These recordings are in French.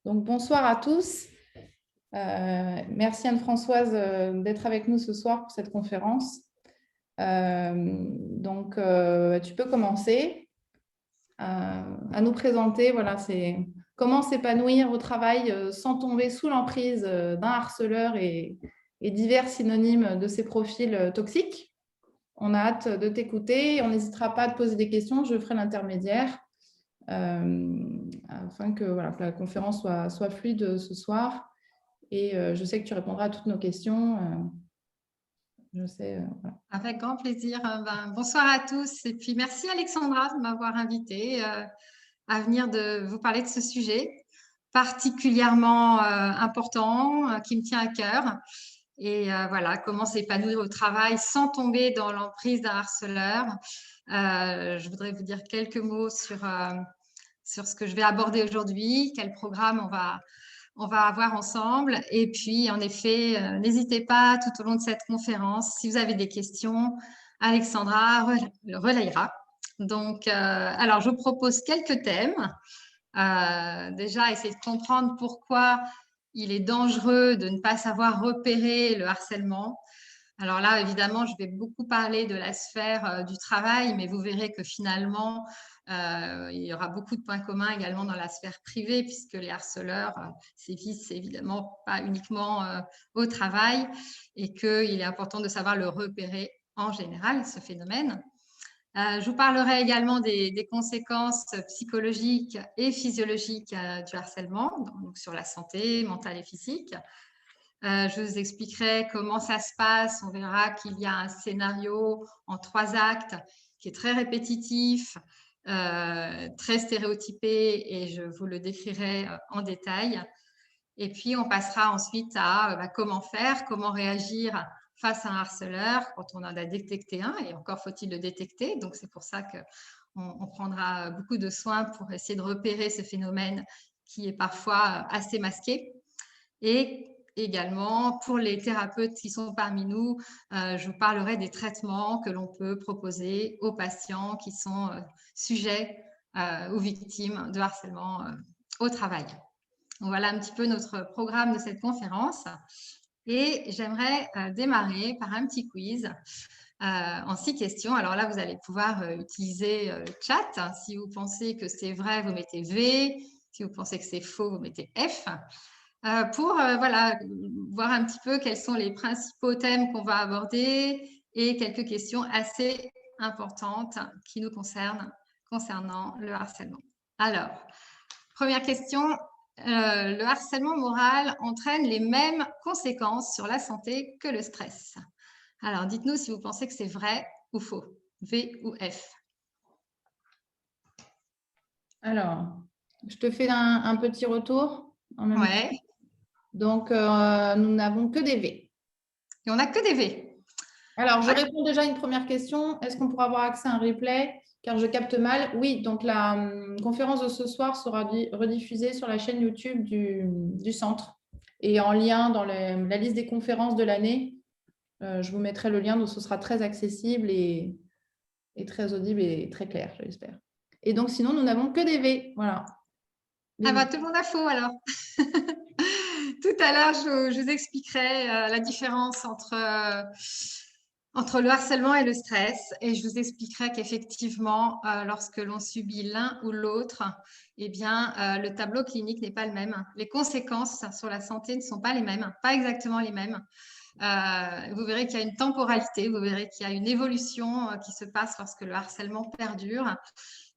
Donc, bonsoir à tous. Merci Anne-Françoise d'être avec nous ce soir pour cette conférence. Tu peux commencer à nous présenter, voilà, c'est comment s'épanouir au travail sans tomber sous l'emprise d'un harceleur et divers synonymes de ces profils toxiques. On a hâte de t'écouter. On n'hésitera pas à te poser des questions. Je ferai l'intermédiaire. Afin que, voilà, que la conférence soit fluide ce soir. Et je sais que tu répondras à toutes nos questions. Je sais, voilà. Avec grand plaisir. Bonsoir à tous. Et puis, merci Alexandra de m'avoir invitée à venir vous parler de ce sujet particulièrement important, qui me tient à cœur. Et voilà, comment s'épanouir au travail sans tomber dans l'emprise d'un harceleur. Je voudrais vous dire quelques mots sur ce que je vais aborder aujourd'hui, quel programme on va avoir ensemble. Et puis, en effet, n'hésitez pas tout au long de cette conférence, si vous avez des questions, Alexandra relayera. Donc, alors, je vous propose quelques thèmes. Déjà, essayer de comprendre pourquoi il est dangereux de ne pas savoir repérer le harcèlement. Alors là, évidemment, je vais beaucoup parler de la sphère du travail, mais vous verrez que finalement, il y aura beaucoup de points communs également dans la sphère privée, puisque les harceleurs sévissent évidemment pas uniquement au travail, et qu'il est important de savoir le repérer en général, ce phénomène. Je vous parlerai également des conséquences psychologiques et physiologiques du harcèlement, donc sur la santé mentale et physique. Je vous expliquerai comment ça se passe. On verra qu'il y a un scénario en 3 actes qui est très répétitif, très stéréotypé, et je vous le décrirai en détail. Et puis, on passera ensuite à comment faire, comment réagir face à un harceleur quand on en a détecté un, et encore faut-il le détecter. Donc, c'est pour ça qu'on prendra beaucoup de soins pour essayer de repérer ce phénomène qui est parfois assez masqué. Et également, pour les thérapeutes qui sont parmi nous, je vous parlerai des traitements que l'on peut proposer aux patients qui sont sujets ou victimes de harcèlement au travail. Donc, voilà un petit peu notre programme de cette conférence. Et j'aimerais démarrer par un petit quiz en 6 questions. Alors là, vous allez pouvoir utiliser le chat. Si vous pensez que c'est vrai, vous mettez V. Si vous pensez que c'est faux, vous mettez F. Pour voilà, voir un petit peu quels sont les principaux thèmes qu'on va aborder et quelques questions assez importantes qui nous concernant le harcèlement. Alors, première question, le harcèlement moral entraîne les mêmes conséquences sur la santé que le stress. Alors, dites-nous si vous pensez que c'est vrai ou faux, V ou F. Alors, je te fais un petit retour en même temps. Donc, nous n'avons que des V. Et on n'a que des V. Alors, je réponds déjà à une première question. Est-ce qu'on pourra avoir accès à un replay? Car je capte mal. Oui, donc la conférence de ce soir sera rediffusée sur la chaîne YouTube du centre. Et en lien dans la liste des conférences de l'année, je vous mettrai le lien, donc ce sera très accessible et très audible et très clair, j'espère. Et donc, sinon, nous n'avons que des V. Voilà. Ah bah, tout le monde a faux alors. Tout à l'heure, je vous expliquerai la différence entre le harcèlement et le stress, et je vous expliquerai qu'effectivement, lorsque l'on subit l'un ou l'autre, eh bien, le tableau clinique n'est pas le même. Les conséquences sur la santé ne sont pas les mêmes, pas exactement les mêmes. Vous verrez qu'il y a une temporalité, vous verrez qu'il y a une évolution qui se passe lorsque le harcèlement perdure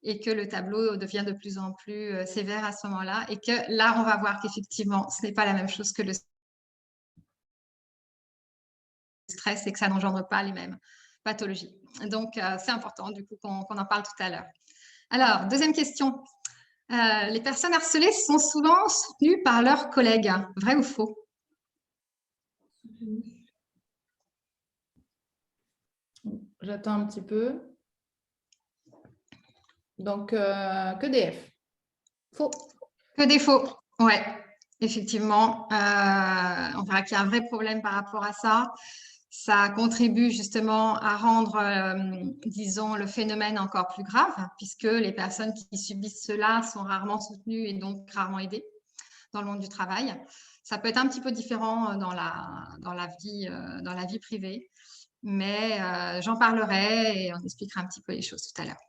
et que le tableau devient de plus en plus sévère à ce moment-là, et que là, on va voir qu'effectivement, ce n'est pas la même chose que le stress et que ça n'engendre pas les mêmes pathologies. Donc, c'est important du coup qu'on en parle tout à l'heure. Alors, deuxième question. Les personnes harcelées sont souvent soutenues par leurs collègues. Vrai ou faux? J'attends un petit peu. Donc, que des F. Faux. Que des faux. Ouais, effectivement. On verra qu'il y a un vrai problème par rapport à ça. Ça contribue justement à rendre, disons, le phénomène encore plus grave, puisque les personnes qui subissent cela sont rarement soutenues et donc rarement aidées. dans le monde du travail. Ça peut être un petit peu différent dans la vie privée, mais j'en parlerai et on expliquera un petit peu les choses tout à l'heure.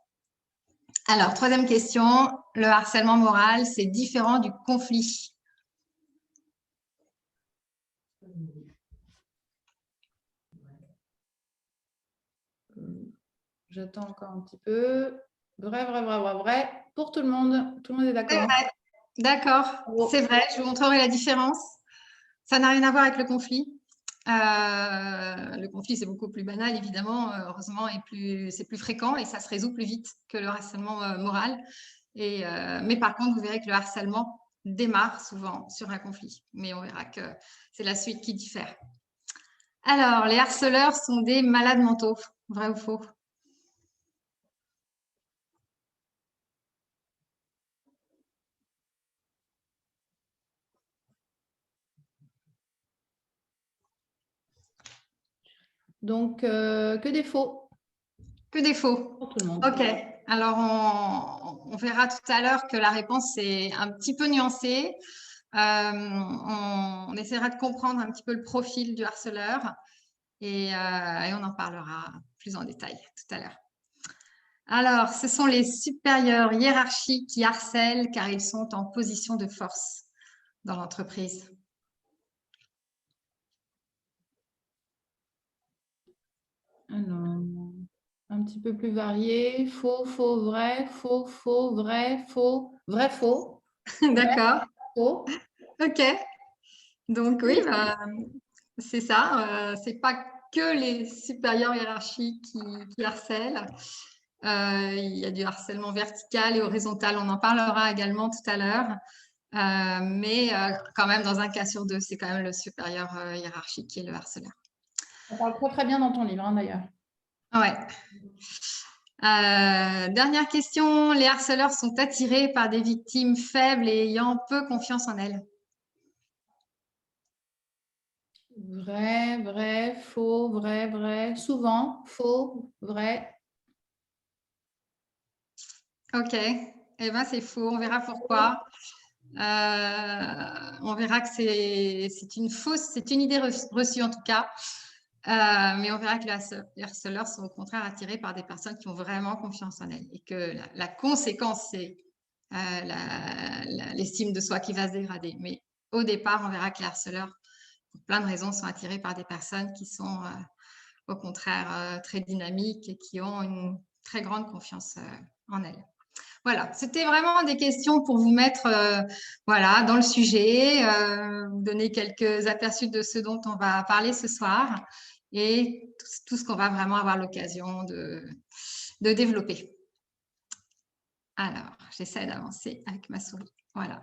Alors, troisième question, le harcèlement moral, c'est différent du conflit. J'attends encore un petit peu. Vrai, vrai, vrai, vrai, vrai. Pour tout le monde. Tout le monde est d'accord. D'accord, c'est vrai. Je vous montrerai la différence. Ça n'a rien à voir avec le conflit. Le conflit, c'est beaucoup plus banal, évidemment, heureusement, et c'est plus fréquent et ça se résout plus vite que le harcèlement moral. Mais par contre, vous verrez que le harcèlement démarre souvent sur un conflit. Mais on verra que c'est la suite qui diffère. Alors, les harceleurs sont des malades mentaux, vrai ou faux? Donc, que des faux. Que des faux. Pour tout le monde. Ok. Alors, on verra tout à l'heure que la réponse est un petit peu nuancée. On essaiera de comprendre un petit peu le profil du harceleur et on en parlera plus en détail tout à l'heure. Alors, ce sont les supérieurs hiérarchiques qui harcèlent car ils sont en position de force dans l'entreprise. Alors, un petit peu plus varié. Faux, faux, vrai, faux, faux, vrai, faux, vrai, faux. D'accord. Faux. Ok. Donc oui, c'est ça. C'est pas que les supérieurs hiérarchiques qui harcèlent. Il y a du harcèlement vertical et horizontal. On en parlera également tout à l'heure. Mais quand même, dans un cas sur deux, c'est quand même le supérieur hiérarchique qui est le harceleur. On parle très très bien dans ton livre, hein, d'ailleurs. Ouais. Dernière question. Les harceleurs sont attirés par des victimes faibles et ayant peu confiance en elles. Vrai, vrai, faux, vrai, vrai. Souvent, faux, vrai. Ok. Eh ben, c'est faux. On verra pourquoi. On verra que c'est une idée reçue en tout cas. Mais on verra que les harceleurs sont au contraire attirés par des personnes qui ont vraiment confiance en elles et que la conséquence, c'est l'estime de soi qui va se dégrader. Mais au départ, on verra que les harceleurs, pour plein de raisons, sont attirés par des personnes qui sont au contraire très dynamiques et qui ont une très grande confiance en elles. Voilà, c'était vraiment des questions pour vous mettre voilà, dans le sujet, vous donner quelques aperçus de ce dont on va parler ce soir et tout ce qu'on va vraiment avoir l'occasion de développer. Alors, j'essaie d'avancer avec ma souris. Voilà.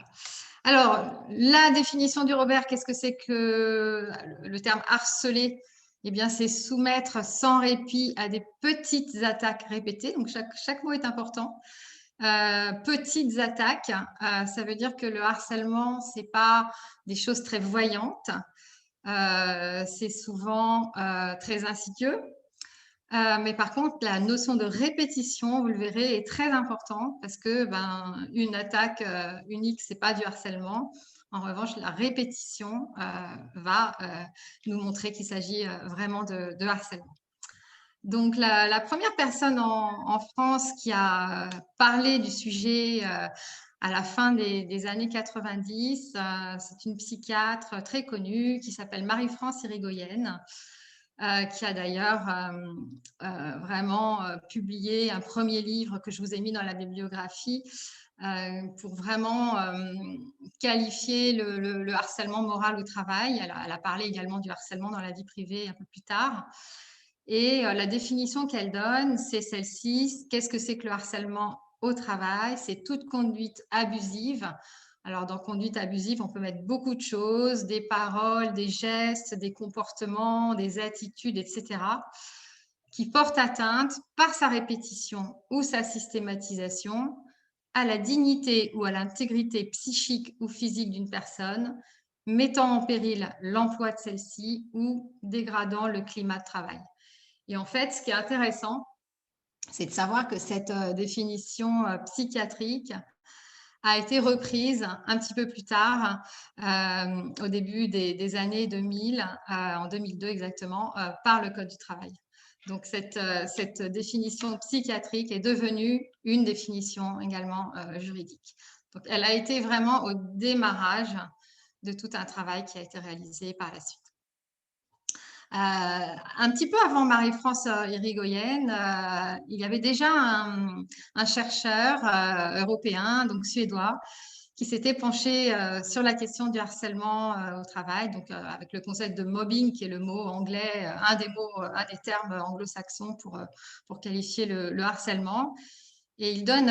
Alors, la définition du Robert, qu'est-ce que c'est que le terme harceler? Eh bien, c'est soumettre sans répit à des petites attaques répétées. Donc, chaque mot est important. Petites attaques, ça veut dire que le harcèlement, c'est pas des choses très voyantes. C'est souvent très insidieux. Mais par contre, la notion de répétition, vous le verrez, est très importante parce que une attaque unique, c'est pas du harcèlement. En revanche, la répétition va nous montrer qu'il s'agit vraiment de harcèlement. Donc, la première personne en France qui a parlé du sujet à la fin des années 90, c'est une psychiatre très connue qui s'appelle Marie-France Irigoyen, qui a d'ailleurs vraiment publié un premier livre que je vous ai mis dans la bibliographie pour vraiment qualifier le harcèlement moral au travail. Elle a parlé également du harcèlement dans la vie privée un peu plus tard. Et la définition qu'elle donne, c'est celle-ci. Qu'est-ce que c'est que le harcèlement au travail? C'est toute conduite abusive. Alors, dans conduite abusive, on peut mettre beaucoup de choses, des paroles, des gestes, des comportements, des attitudes, etc., qui portent atteinte par sa répétition ou sa systématisation à la dignité ou à l'intégrité psychique ou physique d'une personne, mettant en péril l'emploi de celle-ci ou dégradant le climat de travail. Et en fait, ce qui est intéressant, c'est de savoir que cette définition psychiatrique a été reprise un petit peu plus tard, au début des années 2000, en 2002 exactement, par le Code du travail. Donc, cette définition psychiatrique est devenue une définition également juridique. Donc, elle a été vraiment au démarrage de tout un travail qui a été réalisé par la suite. Un petit peu avant Marie-France Irigoyen, il y avait déjà un chercheur européen, donc suédois, qui s'était penché sur la question du harcèlement au travail, donc avec le concept de mobbing, qui est le mot anglais, un des termes anglo-saxons pour qualifier le harcèlement. Et il donne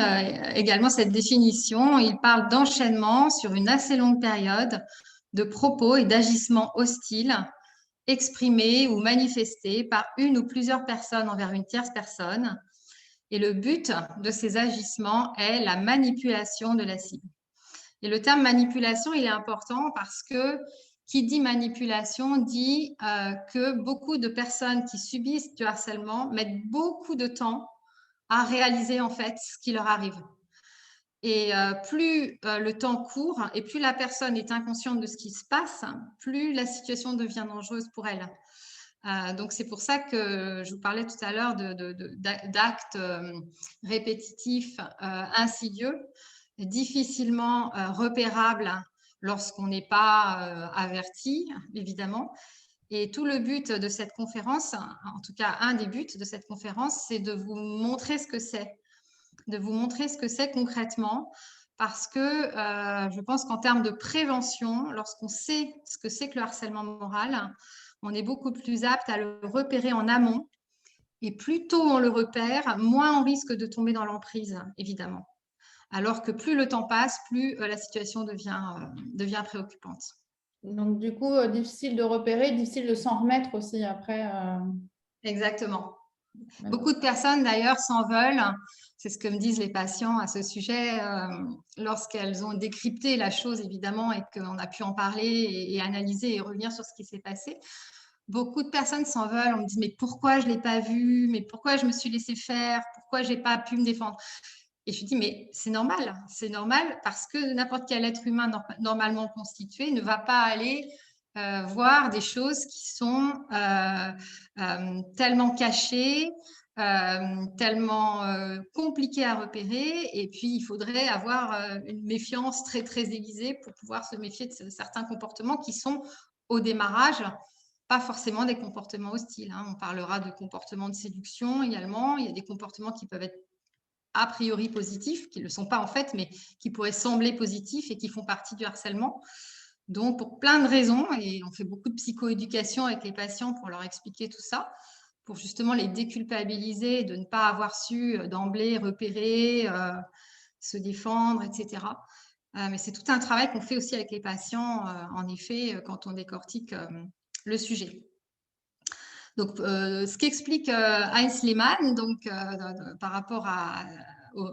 également cette définition. Il parle d'enchaînement sur une assez longue période de propos et d'agissements hostiles exprimés ou manifestés par une ou plusieurs personnes envers une tierce personne. Et le but de ces agissements est la manipulation de la cible. Et le terme manipulation, il est important parce que qui dit manipulation dit que beaucoup de personnes qui subissent du harcèlement mettent beaucoup de temps à réaliser en fait ce qui leur arrive. Et plus le temps court et plus la personne est inconsciente de ce qui se passe, plus la situation devient dangereuse pour elle. Donc, c'est pour ça que je vous parlais tout à l'heure d'actes répétitifs, insidieux, difficilement repérables lorsqu'on n'est pas averti, évidemment. Et tout le but de cette conférence, en tout cas un des buts de cette conférence, c'est de vous montrer ce que c'est, de vous montrer ce que c'est concrètement, parce que je pense qu'en termes de prévention, lorsqu'on sait ce que c'est que le harcèlement moral, on est beaucoup plus apte à le repérer en amont. Et plus tôt on le repère, moins on risque de tomber dans l'emprise, évidemment. Alors que plus le temps passe, plus la situation devient préoccupante. Donc, du coup, difficile de repérer, difficile de s'en remettre aussi après. Exactement. Beaucoup de personnes, d'ailleurs, s'en veulent. C'est ce que me disent les patients à ce sujet lorsqu'elles ont décrypté la chose, évidemment, et qu'on a pu en parler et analyser et revenir sur ce qui s'est passé. Beaucoup de personnes s'en veulent. On me dit, mais pourquoi je ne l'ai pas vu? Mais pourquoi je me suis laissé faire? Pourquoi je n'ai pas pu me défendre? Et je dis, mais c'est normal parce que n'importe quel être humain normalement constitué ne va pas aller voir des choses qui sont tellement cachées, tellement compliquées à repérer. Et puis, il faudrait avoir une méfiance très, très aiguisée pour pouvoir se méfier de certains comportements qui sont au démarrage pas forcément des comportements hostiles. On parlera de comportements de séduction également. Il y a des comportements qui peuvent être a priori positifs, qui ne le sont pas en fait, mais qui pourraient sembler positifs et qui font partie du harcèlement. Donc, pour plein de raisons, et on fait beaucoup de psychoéducation avec les patients pour leur expliquer tout ça, pour justement les déculpabiliser, de ne pas avoir su d'emblée repérer, se défendre, etc. Mais c'est tout un travail qu'on fait aussi avec les patients, en effet, quand on décortique le sujet. Donc, ce qu'explique Heinz Lehmann, donc, par rapport à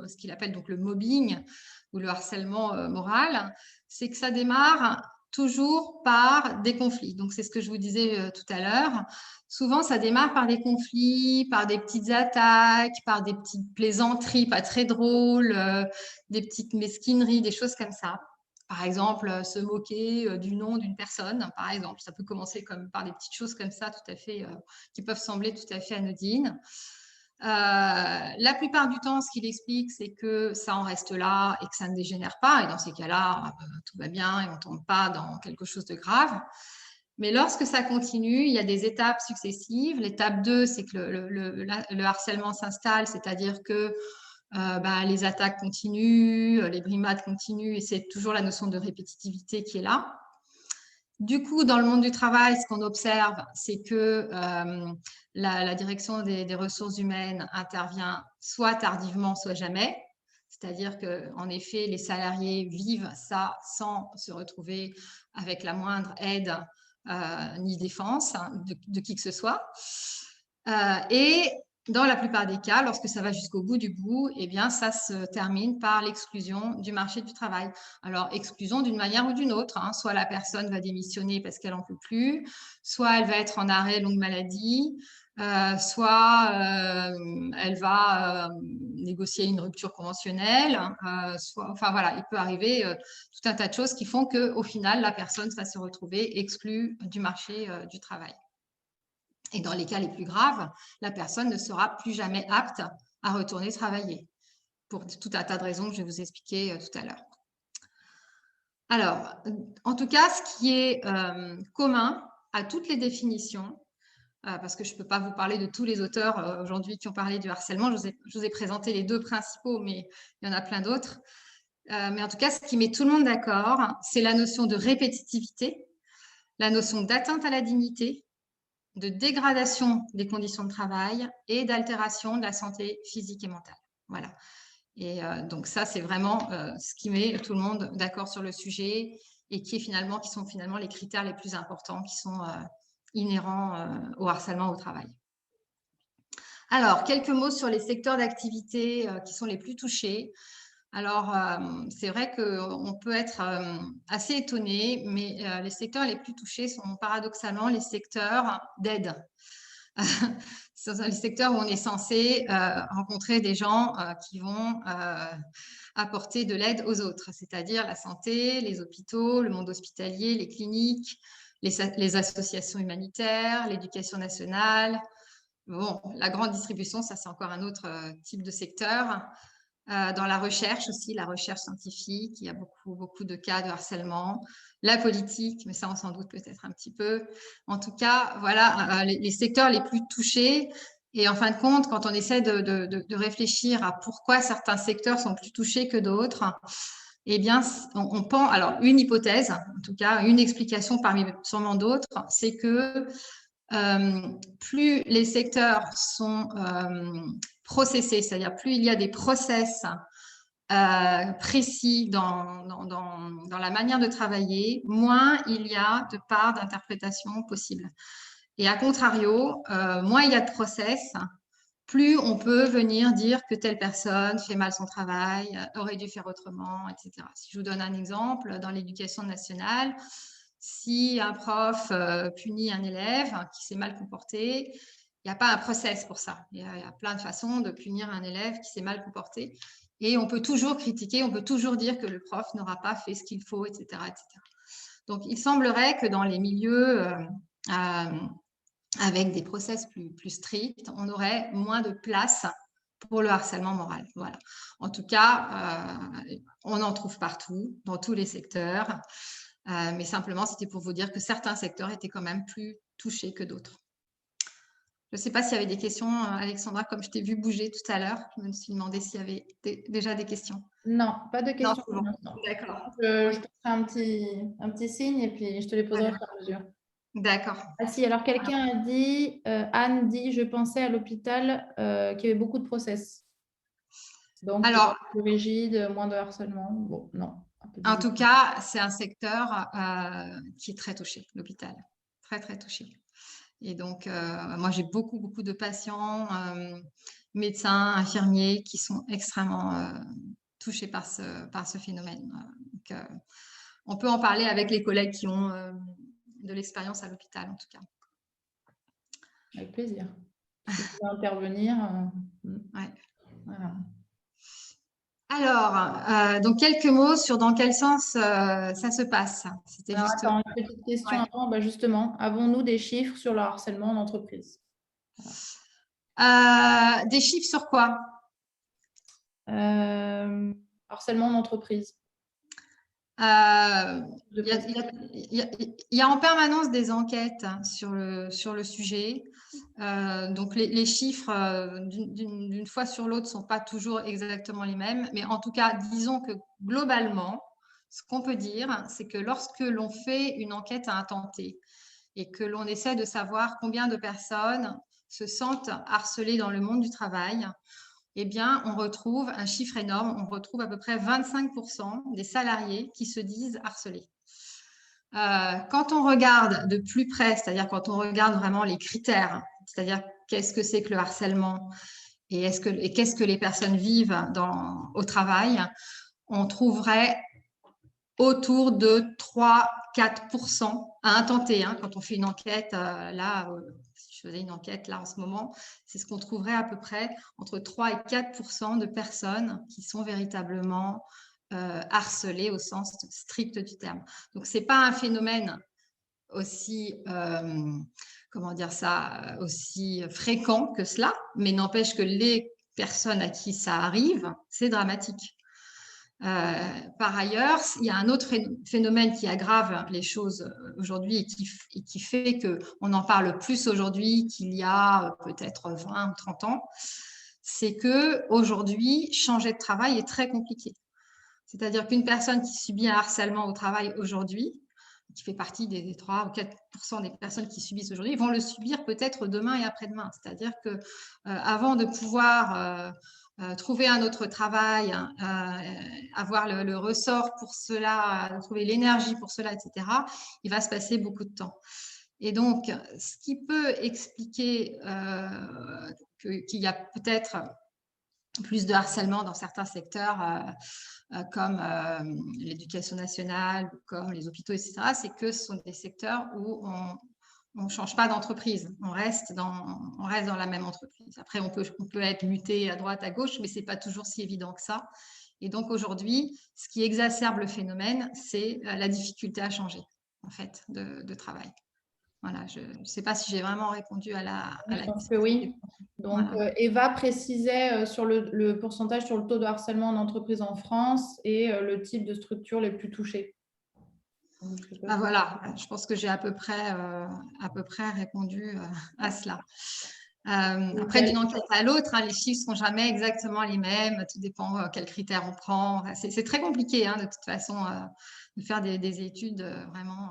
ce qu'il appelle donc le mobbing ou le harcèlement moral, c'est que ça démarre toujours par des conflits. Donc, c'est ce que je vous disais tout à l'heure. Souvent, ça démarre par des conflits, par des petites attaques, par des petites plaisanteries pas très drôles, des petites mesquineries, des choses comme ça. Par exemple, se moquer du nom d'une personne, par exemple. Ça peut commencer par des petites choses comme ça, tout à fait, qui peuvent sembler tout à fait anodines. La plupart du temps, ce qu'il explique, c'est que ça en reste là et que ça ne dégénère pas. Et dans ces cas-là, tout va bien et on ne tombe pas dans quelque chose de grave. Mais lorsque ça continue, il y a des étapes successives. L'étape 2, c'est que le harcèlement s'installe, c'est-à-dire que les attaques continuent, les brimades continuent, et c'est toujours la notion de répétitivité qui est là. Du coup, dans le monde du travail, ce qu'on observe, c'est que la direction des ressources humaines intervient soit tardivement, soit jamais. C'est-à-dire qu'en effet, les salariés vivent ça sans se retrouver avec la moindre aide ni défense de qui que ce soit. Et dans la plupart des cas, lorsque ça va jusqu'au bout du bout, eh bien, ça se termine par l'exclusion du marché du travail. Alors, exclusion d'une manière ou d'une autre. Soit la personne va démissionner parce qu'elle n'en peut plus, soit elle va être en arrêt longue maladie, soit elle va négocier une rupture conventionnelle, enfin voilà, il peut arriver tout un tas de choses qui font qu'au final, la personne va se retrouver exclue du marché du travail. Et dans les cas les plus graves, la personne ne sera plus jamais apte à retourner travailler, pour tout un tas de raisons que je vais vous expliquer tout à l'heure. Alors, en tout cas, ce qui est commun à toutes les définitions, parce que je ne peux pas vous parler de tous les auteurs aujourd'hui qui ont parlé du harcèlement, je vous ai présenté les 2 principaux, mais il y en a plein d'autres. Mais en tout cas, ce qui met tout le monde d'accord, c'est la notion de répétitivité, la notion d'atteinte à la dignité, de dégradation des conditions de travail et d'altération de la santé physique et mentale. Voilà. Et donc ça, c'est vraiment ce qui met tout le monde d'accord sur le sujet et qui sont finalement les critères les plus importants qui sont inhérents au harcèlement au travail. Alors, quelques mots sur les secteurs d'activité qui sont les plus touchés. Alors, c'est vrai qu'on peut être assez étonné, mais les secteurs les plus touchés sont paradoxalement les secteurs d'aide. Ce sont les secteurs où on est censé rencontrer des gens qui vont apporter de l'aide aux autres, c'est-à-dire la santé, les hôpitaux, le monde hospitalier, les cliniques, les associations humanitaires, l'éducation nationale. Bon, la grande distribution, ça c'est encore un autre type de secteur. Dans la recherche aussi, la recherche scientifique, il y a beaucoup de cas de harcèlement. La politique, mais ça on s'en doute peut-être un petit peu. En tout cas, voilà les secteurs les plus touchés. Et en fin de compte, quand on essaie de réfléchir à pourquoi certains secteurs sont plus touchés que d'autres, eh bien, on pense, alors une hypothèse, en tout cas une explication parmi sûrement d'autres, c'est que plus les secteurs sont processés, c'est-à-dire plus il y a des process précis dans la manière de travailler, moins il y a de part d'interprétation possible. Et à contrario, moins il y a de process, plus on peut venir dire que telle personne fait mal son travail, aurait dû faire autrement, etc. Si je vous donne un exemple, dans l'éducation nationale, si un prof punit un élève qui s'est mal comporté, il n'y a pas un process pour ça. Il y a plein de façons de punir un élève qui s'est mal comporté. Et on peut toujours critiquer, on peut toujours dire que le prof n'aura pas fait ce qu'il faut, etc., etc. Donc, il semblerait que dans les milieux avec des process plus stricts, on aurait moins de place pour le harcèlement moral. Voilà. En tout cas, on en trouve partout, dans tous les secteurs. Mais simplement, c'était pour vous dire que certains secteurs étaient quand même plus touchés que d'autres. Je ne sais pas s'il y avait des questions, Alexandra, comme je t'ai vu bouger tout à l'heure. Je me suis demandé s'il y avait déjà des questions. Non, pas de questions Non, pour l'instant. d'accord. Je te ferai un petit signe et puis je te les poserai au fur et à mesure. D'accord. Ah si, alors quelqu'un a dit, Anne dit, je pensais à l'hôpital qu'il y avait beaucoup de process. Donc, Alors, plus rigide, moins de harcèlement. Bon, non. En tout cas, c'est un secteur qui est très touché, l'hôpital. Très, très touché. Et donc, moi, j'ai beaucoup de patients, médecins, infirmiers qui sont extrêmement touchés par ce phénomène. Donc, on peut en parler avec les collègues qui ont de l'expérience à l'hôpital, en tout cas. Avec plaisir. Si tu veux intervenir. Ouais. Voilà. Alors, donc quelques mots sur dans quel sens ça se passe. C'était Alors, juste. attends, une petite question avant. Bah, justement, avons-nous des chiffres sur le harcèlement en entreprise? Des chiffres sur quoi? Harcèlement en entreprise. Il y a en permanence des enquêtes sur le sujet. Donc, les chiffres d'une fois sur l'autre ne sont pas toujours exactement les mêmes. Mais en tout cas, disons que globalement, ce qu'on peut dire, c'est que lorsque l'on fait une enquête à intenter et que l'on essaie de savoir combien de personnes se sentent harcelées dans le monde du travail, eh bien, on retrouve un chiffre énorme. On retrouve à peu près 25% des salariés qui se disent harcelés. Quand on regarde de plus près, c'est-à-dire quand on regarde vraiment les critères, c'est-à-dire qu'est-ce que c'est que le harcèlement et qu'est-ce que les personnes vivent au travail, on trouverait autour de 3-4% à intenter. Quand on fait une enquête, là, faisais une enquête là en ce moment, c'est ce qu'on trouverait à peu près entre 3 et 4% de personnes qui sont véritablement harcelées au sens strict du terme. Donc, ce n'est pas un phénomène aussi, comment dire ça, aussi fréquent que cela, mais n'empêche que les personnes à qui ça arrive, c'est dramatique. Par ailleurs, il y a un autre phénomène qui aggrave les choses aujourd'hui et qui fait qu'on en parle plus aujourd'hui qu'il y a peut-être 20 ou 30 ans, c'est qu'aujourd'hui, changer de travail est très compliqué. C'est-à-dire qu'une personne qui subit un harcèlement au travail aujourd'hui, qui fait partie des 3 ou 4% des personnes qui subissent aujourd'hui, vont le subir peut-être demain et après-demain. C'est-à-dire qu'avant de pouvoir trouver un autre travail, avoir le ressort pour cela, trouver l'énergie pour cela, etc., il va se passer beaucoup de temps. Et donc, ce qui peut expliquer qu'il y a peut-être plus de harcèlement dans certains secteurs comme l'éducation nationale, comme les hôpitaux, etc., c'est que ce sont des secteurs où on ne change pas d'entreprise, on reste dans la même entreprise. Après, on peut être muté à droite, à gauche, mais ce n'est pas toujours si évident que ça. Et donc aujourd'hui, ce qui exacerbe le phénomène, c'est la difficulté à changer, en fait, de travail. Voilà, je ne sais pas si j'ai vraiment répondu à la Je pense question. que oui. Donc, Voilà. Eva précisait sur le pourcentage sur le taux de harcèlement en entreprise en France et le type de structure les plus touchées. Voilà, je pense que j'ai à peu près répondu à cela. Après, d'une enquête à l'autre, les chiffres ne sont jamais exactement les mêmes. Tout dépend quels critères on prend. C'est très compliqué, de toute façon, de faire des études vraiment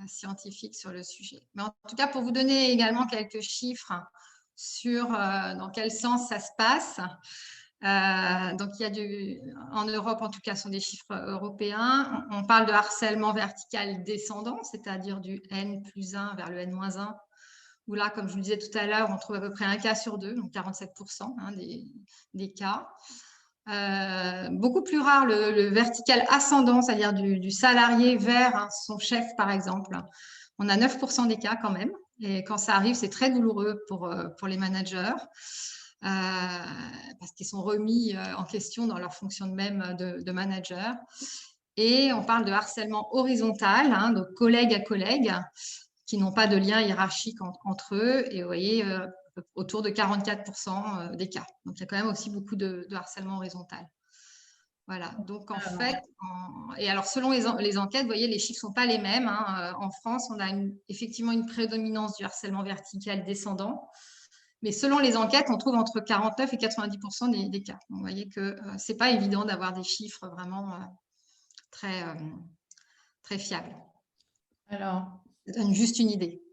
scientifiques sur le sujet. Mais en tout cas, pour vous donner également quelques chiffres sur dans quel sens ça se passe. Donc, il y a en Europe, en tout cas, ce sont des chiffres européens. On parle de harcèlement vertical descendant, c'est-à-dire du N+1 vers le N-1, où là, comme je vous le disais tout à l'heure, on trouve à peu près un cas sur deux, donc 47% des cas. Beaucoup plus rare le vertical ascendant, c'est-à-dire du salarié vers son chef, par exemple. On a 9% des cas quand même. Et quand ça arrive, c'est très douloureux pour les managers. Parce qu'ils sont remis en question dans leur fonction même de manager. Et on parle de harcèlement horizontal, donc collègue à collègue, qui n'ont pas de lien hiérarchique entre eux. Et vous voyez, autour de 44% des cas. Donc, il y a quand même aussi beaucoup de harcèlement horizontal. Voilà, donc en fait, et alors selon les enquêtes, vous voyez, les chiffres ne sont pas les mêmes. En France, on a effectivement une prédominance du harcèlement vertical descendant. Mais selon les enquêtes, on trouve entre 49 et 90% des cas. Donc, vous voyez que ce n'est pas évident d'avoir des chiffres vraiment très, très fiables. Alors, ça donne juste une idée.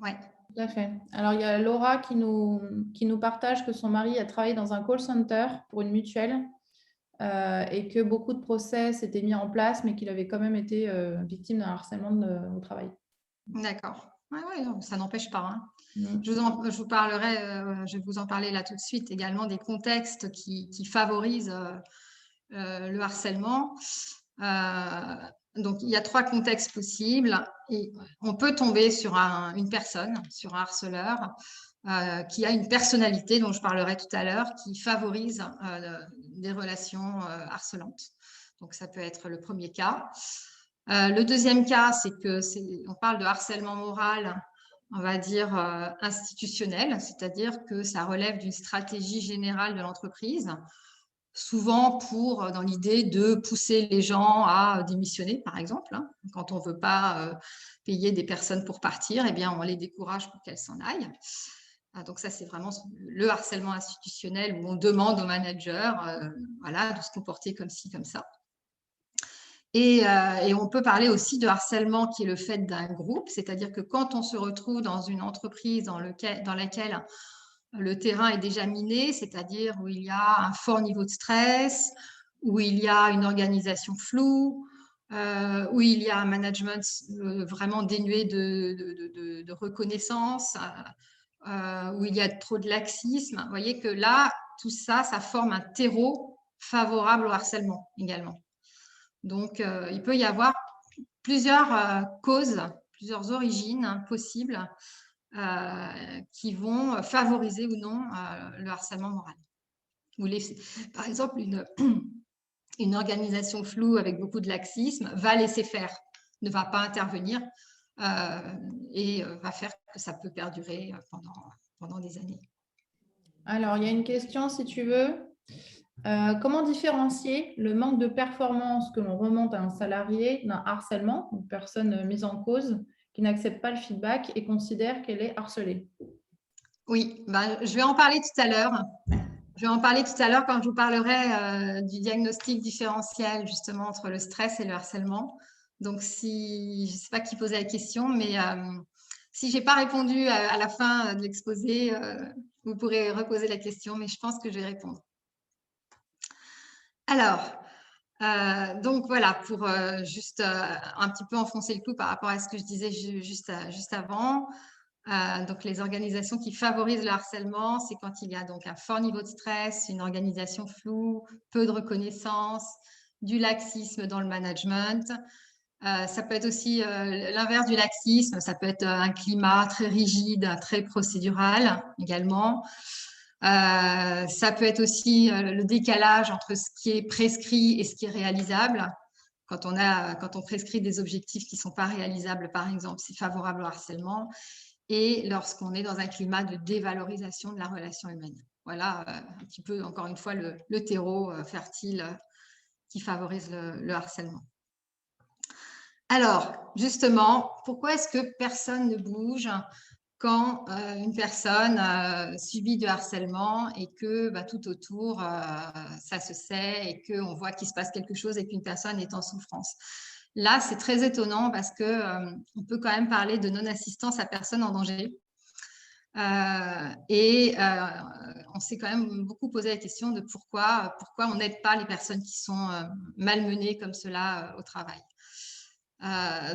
Ouais. Tout à fait. Alors, il y a Laura qui nous partage que son mari a travaillé dans un call center pour une mutuelle et que beaucoup de procès s'étaient mis en place, mais qu'il avait quand même été victime d'un harcèlement au travail. D'accord. Ouais, ça n'empêche pas. Mm. Je vous parlerai, je vais vous en parler là tout de suite également des contextes qui favorisent le harcèlement. Donc, il y a 3 contextes possibles. Et on peut tomber sur une personne, sur un harceleur, qui a une personnalité dont je parlerai tout à l'heure, qui favorise des relations harcelantes. Donc, ça peut être le premier cas. Le deuxième cas, c'est on parle de harcèlement moral, on va dire institutionnel, c'est-à-dire que ça relève d'une stratégie générale de l'entreprise, souvent dans l'idée de pousser les gens à démissionner, par exemple. Quand on ne veut pas payer des personnes pour partir, eh bien, on les décourage pour qu'elles s'en aillent. Donc ça, c'est vraiment le harcèlement institutionnel où on demande aux managers de se comporter comme ci, comme ça. Et on peut parler aussi de harcèlement qui est le fait d'un groupe, c'est-à-dire que quand on se retrouve dans une entreprise dans laquelle le terrain est déjà miné, c'est-à-dire où il y a un fort niveau de stress, où il y a une organisation floue, où il y a un management vraiment dénué de reconnaissance, où il y a trop de laxisme. Vous voyez que là, tout ça, ça forme un terreau favorable au harcèlement également. Donc, il peut y avoir plusieurs causes, plusieurs origines possibles qui vont favoriser ou non le harcèlement moral. Par exemple, une organisation floue avec beaucoup de laxisme va laisser faire, ne va pas intervenir et va faire que ça peut perdurer pendant des années. Alors, il y a une question, si tu veux. Comment différencier le manque de performance que l'on remonte à un salarié d'un harcèlement, une personne mise en cause qui n'accepte pas le feedback et considère qu'elle est harcelée? Oui, je vais en parler tout à l'heure. Je vais en parler tout à l'heure quand je vous parlerai du diagnostic différentiel justement entre le stress et le harcèlement. Donc, je ne sais pas qui posait la question, mais si je n'ai pas répondu à la fin de l'exposé, vous pourrez reposer la question, mais je pense que je vais répondre. Alors, donc voilà, pour juste un petit peu enfoncer le clou par rapport à ce que je disais juste avant. Donc, les organisations qui favorisent le harcèlement, c'est quand il y a donc un fort niveau de stress, une organisation floue, peu de reconnaissance, du laxisme dans le management. Ça peut être aussi l'inverse du laxisme, ça peut être un climat très rigide, très procédural également. Ça peut être aussi le décalage entre ce qui est prescrit et ce qui est réalisable. Quand on prescrit des objectifs qui ne sont pas réalisables, par exemple, c'est favorable au harcèlement. Et lorsqu'on est dans un climat de dévalorisation de la relation humaine. Voilà un petit peu, encore une fois, le terreau fertile qui favorise le harcèlement. Alors, justement, pourquoi est-ce que personne ne bouge quand une personne subit du harcèlement et que tout autour, ça se sait et qu'on voit qu'il se passe quelque chose et qu'une personne est en souffrance? Là, c'est très étonnant parce qu'on peut quand même parler de non-assistance à personne en danger. On s'est quand même beaucoup posé la question de pourquoi on n'aide pas les personnes qui sont malmenées comme cela au travail.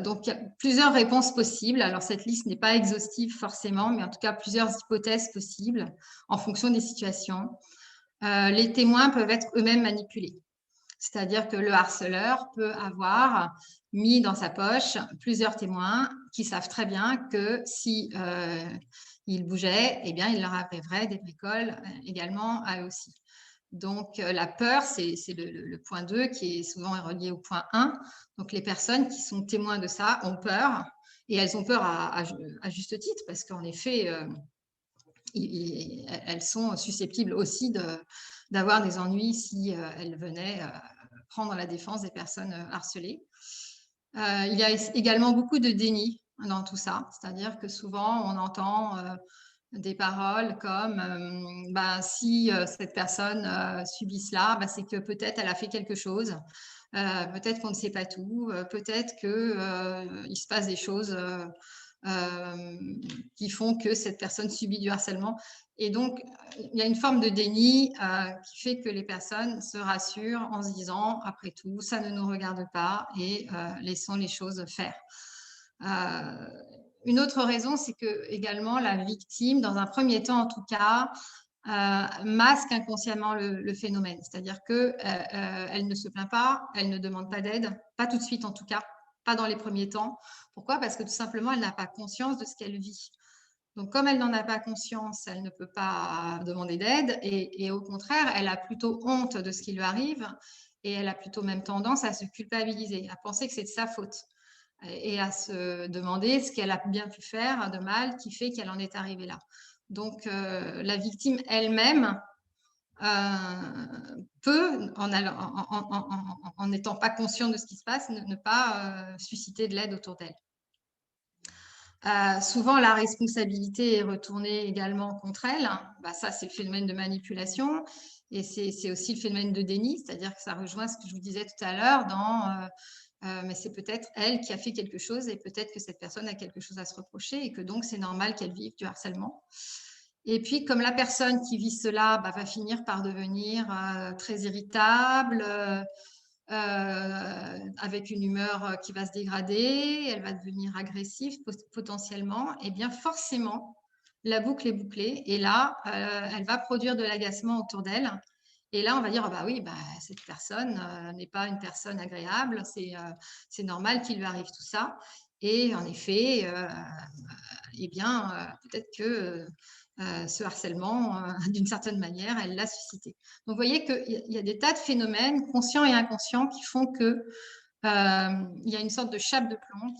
Donc, il y a plusieurs réponses possibles. Alors, cette liste n'est pas exhaustive forcément, mais en tout cas, plusieurs hypothèses possibles en fonction des situations. Les témoins peuvent être eux-mêmes manipulés. C'est-à-dire que le harceleur peut avoir mis dans sa poche plusieurs témoins qui savent très bien que si ils bougeaient, eh bien, il leur arriverait des bricoles également à eux aussi. Donc, la peur, c'est le point 2 qui est souvent relié au point 1. Donc, les personnes qui sont témoins de ça ont peur et elles ont peur à juste titre parce qu'en effet, elles sont susceptibles aussi d'avoir des ennuis si elles venaient prendre la défense des personnes harcelées. Il y a également beaucoup de déni dans tout ça, c'est-à-dire que souvent on entend des paroles comme si cette personne subit cela, c'est que peut-être elle a fait quelque chose, peut-être qu'on ne sait pas tout, peut-être qu'il se passe des choses qui font que cette personne subit du harcèlement. Et donc, il y a une forme de déni qui fait que les personnes se rassurent en se disant, après tout, ça ne nous regarde pas et laissons les choses faire. Une autre raison, c'est que également la victime, dans un premier temps en tout cas, masque inconsciemment le phénomène. C'est-à-dire qu'elle ne se plaint pas, elle ne demande pas d'aide, pas tout de suite en tout cas, pas dans les premiers temps. Pourquoi? Parce que tout simplement, elle n'a pas conscience de ce qu'elle vit. Donc, comme elle n'en a pas conscience, elle ne peut pas demander d'aide et au contraire, elle a plutôt honte de ce qui lui arrive et elle a plutôt même tendance à se culpabiliser, à penser que c'est de sa faute et à se demander ce qu'elle a bien pu faire de mal qui fait qu'elle en est arrivée là. Donc, la victime elle-même peut, en n'étant pas consciente de ce qui se passe, ne pas susciter de l'aide autour d'elle. Souvent, la responsabilité est retournée également contre elle. Ça, c'est le phénomène de manipulation et c'est aussi le phénomène de déni, c'est-à-dire que ça rejoint ce que je vous disais tout à l'heure mais c'est peut-être elle qui a fait quelque chose et peut-être que cette personne a quelque chose à se reprocher et que donc c'est normal qu'elle vive du harcèlement. Et puis, comme la personne qui vit cela va finir par devenir très irritable, avec une humeur qui va se dégrader, elle va devenir agressive potentiellement, et bien forcément, la boucle est bouclée et là, elle va produire de l'agacement autour d'elle. Et là, on va dire, cette personne n'est pas une personne agréable, c'est normal qu'il lui arrive tout ça. Et en effet, eh bien, peut-être que ce harcèlement, d'une certaine manière, elle l'a suscité. Donc, vous voyez qu'il y a des tas de phénomènes conscients et inconscients qui font que il y a une sorte de chape de plomb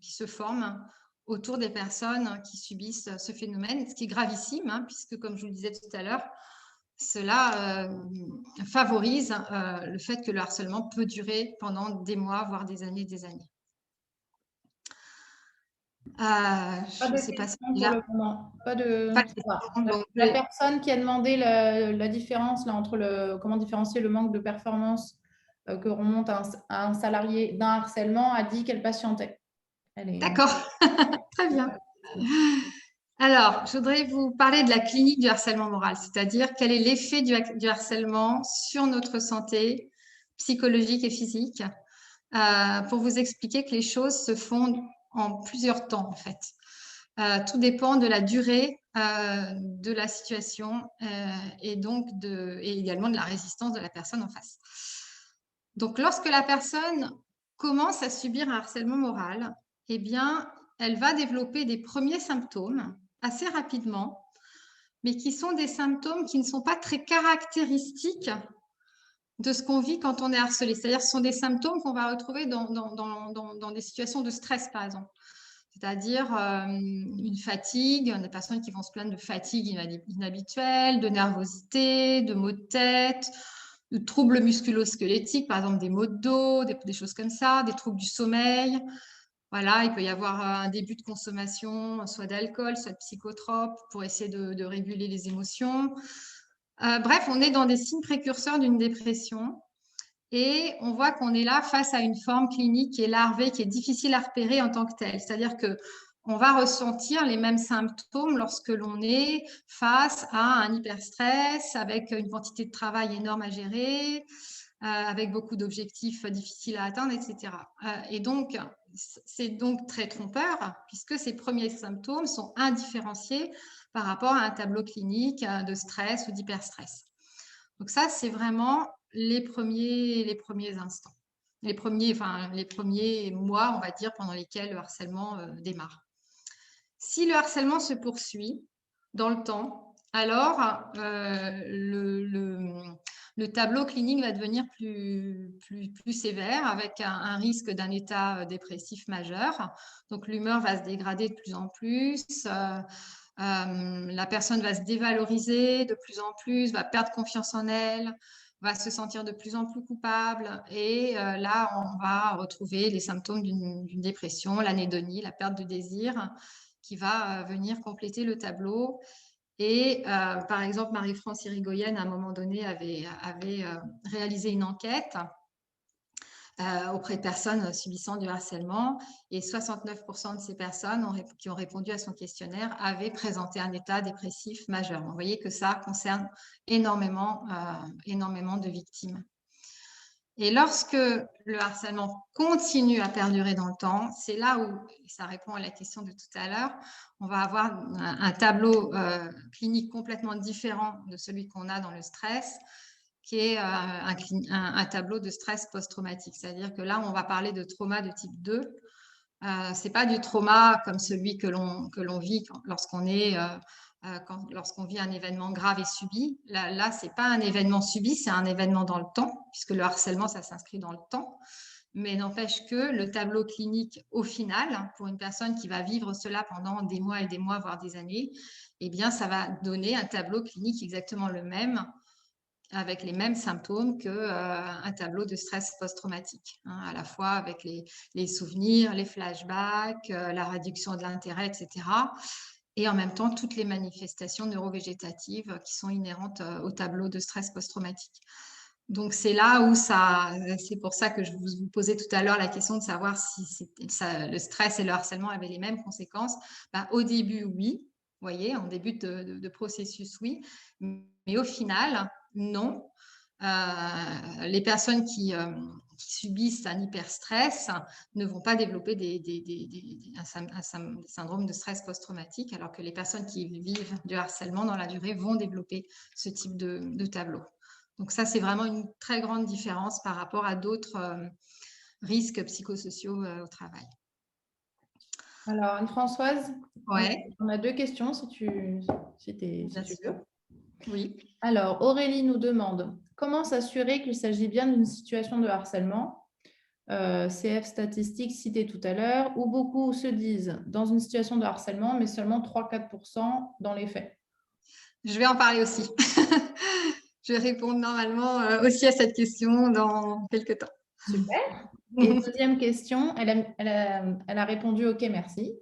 qui se forme autour des personnes qui subissent ce phénomène, ce qui est gravissime, hein, puisque, comme je vous le disais tout à l'heure, cela favorise le fait que le harcèlement peut durer pendant des mois, voire des années, des années. Pas Je de ne sais pas si questions pour là. le moment. Pas de... Pas de Voilà. questions, donc La personne qui a demandé la différence là, entre comment différencier le manque de performance que remonte à un salarié d'un harcèlement a dit qu'elle patientait. D'accord, très bien. Alors, je voudrais vous parler de la clinique du harcèlement moral, c'est-à-dire quel est l'effet du harcèlement sur notre santé psychologique et physique, pour vous expliquer que les choses se font en plusieurs temps, en fait. Tout dépend de la durée de la situation et donc et également de la résistance de la personne en face. Donc, lorsque la personne commence à subir un harcèlement moral, eh bien, elle va développer des premiers symptômes assez rapidement, mais qui sont des symptômes qui ne sont pas très caractéristiques de ce qu'on vit quand on est harcelé. C'est-à-dire ce sont des symptômes qu'on va retrouver dans des situations de stress, par exemple. C'est-à-dire une fatigue, des personnes qui vont se plaindre de fatigue inhabituelle, de nervosité, de maux de tête, de troubles musculo-squelettiques, par exemple des maux de dos, des choses comme ça, des troubles du sommeil. Voilà, il peut y avoir un début de consommation, soit d'alcool, soit de psychotropes, pour essayer de réguler les émotions. Bref, on est dans des signes précurseurs d'une dépression. Et on voit qu'on est là face à une forme clinique qui est larvée, qui est difficile à repérer en tant que telle. C'est-à-dire qu'on va ressentir les mêmes symptômes lorsque l'on est face à un hyperstress, avec une quantité de travail énorme à gérer, avec beaucoup d'objectifs difficiles à atteindre, etc. Et donc, c'est donc très trompeur, puisque ces premiers symptômes sont indifférenciés par rapport à un tableau clinique de stress ou d'hyperstress. Donc ça, c'est vraiment les premiers instants, les premiers mois, on va dire, pendant lesquels le harcèlement démarre. Si le harcèlement se poursuit dans le temps, alors le tableau clinique va devenir plus sévère, avec un risque d'un état dépressif majeur. Donc l'humeur va se dégrader de plus en plus. La personne va se dévaloriser de plus en plus, va perdre confiance en elle, va se sentir de plus en plus coupable. Et là, on va retrouver les symptômes d'une dépression, l'anédonie, la perte de désir, qui va venir compléter le tableau. Et par exemple, Marie-France Irigoyen, à un moment donné, avait réalisé une enquête auprès de personnes subissant du harcèlement, et 69% de ces personnes qui ont répondu à son questionnaire avaient présenté un état dépressif majeur. Donc, vous voyez que ça concerne énormément de victimes. Et lorsque le harcèlement continue à perdurer dans le temps, c'est là où, ça répond à la question de tout à l'heure, on va avoir un tableau clinique complètement différent de celui qu'on a dans le stress, qui est un tableau de stress post-traumatique. C'est-à-dire que là, on va parler de trauma de type 2. Ce n'est pas du trauma comme celui que l'on vit lorsqu'on vit un événement grave et subi. Là ce n'est pas un événement subi, c'est un événement dans le temps, puisque le harcèlement, ça s'inscrit dans le temps. Mais n'empêche que le tableau clinique, au final, pour une personne qui va vivre cela pendant des mois et des mois, voire des années, eh bien, ça va donner un tableau clinique exactement le même, avec les mêmes symptômes qu'un tableau de stress post-traumatique, hein, à la fois avec les souvenirs, les flashbacks, la réduction de l'intérêt, etc. Et en même temps, toutes les manifestations neurovégétatives qui sont inhérentes au tableau de stress post-traumatique. Donc, c'est là où c'est pour ça que je vous posais tout à l'heure la question de savoir si le stress et le harcèlement avaient les mêmes conséquences. Ben, au début, oui. Vous voyez, en début de processus, oui. Mais au final, non. Les personnes qui subissent un hyperstress ne vont pas développer un syndrome de stress post-traumatique, alors que les personnes qui vivent du harcèlement dans la durée vont développer ce type de tableau. Donc ça, c'est vraiment une très grande différence par rapport à d'autres risques psychosociaux au travail. Alors, Anne-Françoise, Ouais, on a deux questions si tu bien veux. sûr. Oui. Alors, Aurélie nous demande comment s'assurer qu'il s'agit bien d'une situation de harcèlement, CF statistiques citées tout à l'heure, où beaucoup se disent dans une situation de harcèlement, mais seulement 3-4% dans les faits. Je vais en parler aussi. Je vais répondre normalement aussi à cette question dans quelques temps. Super. Et deuxième question, elle a répondu OK, merci.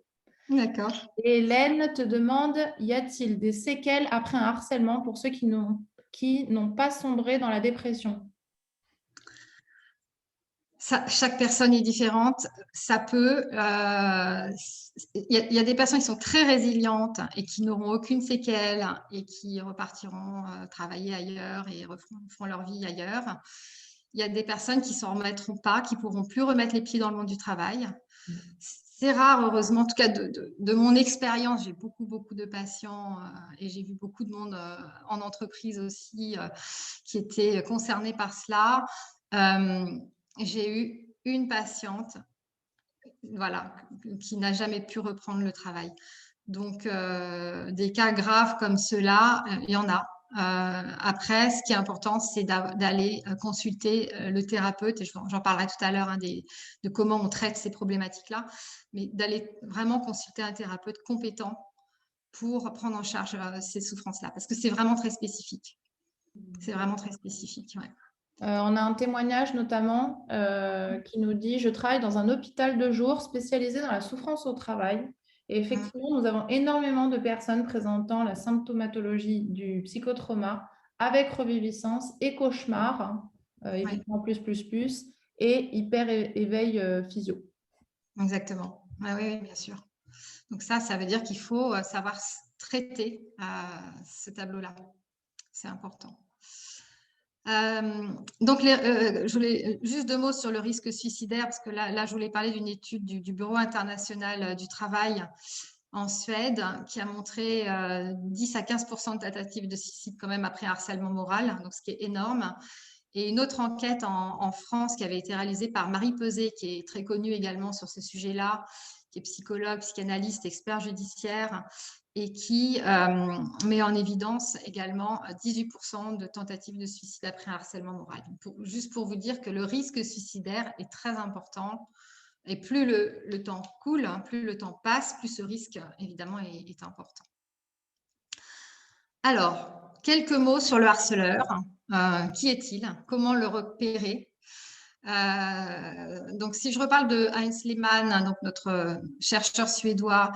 D'accord. Et Hélène te demande, y a-t-il des séquelles après un harcèlement pour ceux qui n'ont pas sombré dans la dépression? Chaque personne est différente. Ça peut. Il y a des personnes qui sont très résilientes et qui n'auront aucune séquelle et qui repartiront travailler ailleurs et feront leur vie ailleurs. Il y a des personnes qui ne s'en remettront pas, qui ne pourront plus remettre les pieds dans le monde du travail. C'est rare, heureusement, en tout cas de mon expérience, j'ai beaucoup de patients et j'ai vu beaucoup de monde en entreprise aussi qui étaient concernés par cela. J'ai eu une patiente, voilà, qui n'a jamais pu reprendre le travail. Donc, des cas graves comme ceux-là, il y en a. Après, ce qui est important, c'est d'aller consulter le thérapeute, et j'en parlerai tout à l'heure de comment on traite ces problématiques-là, mais d'aller vraiment consulter un thérapeute compétent pour prendre en charge ces souffrances-là, parce que c'est vraiment très spécifique. C'est vraiment très spécifique, ouais. On a un témoignage notamment qui nous dit: Je travaille dans un hôpital de jour spécialisé dans la souffrance au travail. Et effectivement, nous avons énormément de personnes présentant la symptomatologie du psychotrauma avec reviviscence et cauchemar, évidemment plus, et hyper éveil physio. Exactement. Ah oui, bien sûr. Donc ça veut dire qu'il faut savoir traiter ce tableau-là. C'est important. Donc, je voulais juste 2 mots sur le risque suicidaire, parce que là je voulais parler d'une étude du Bureau international du travail en Suède qui a montré 10 à 15% de tentatives de suicide quand même après harcèlement moral, donc ce qui est énorme. Et une autre enquête en France qui avait été réalisée par Marie Peset, qui est très connue également sur ce sujet-là, qui est psychologue, psychanalyste, expert judiciaire, et qui met en évidence également 18% de tentatives de suicide après un harcèlement moral. Juste pour vous dire que le risque suicidaire est très important. Et plus le temps coule, plus le temps passe, plus ce risque, évidemment, est important. Alors, quelques mots sur le harceleur. Qui est-il? Comment le repérer? Donc, si je reparle de Heinz Lehmann, donc notre chercheur suédois,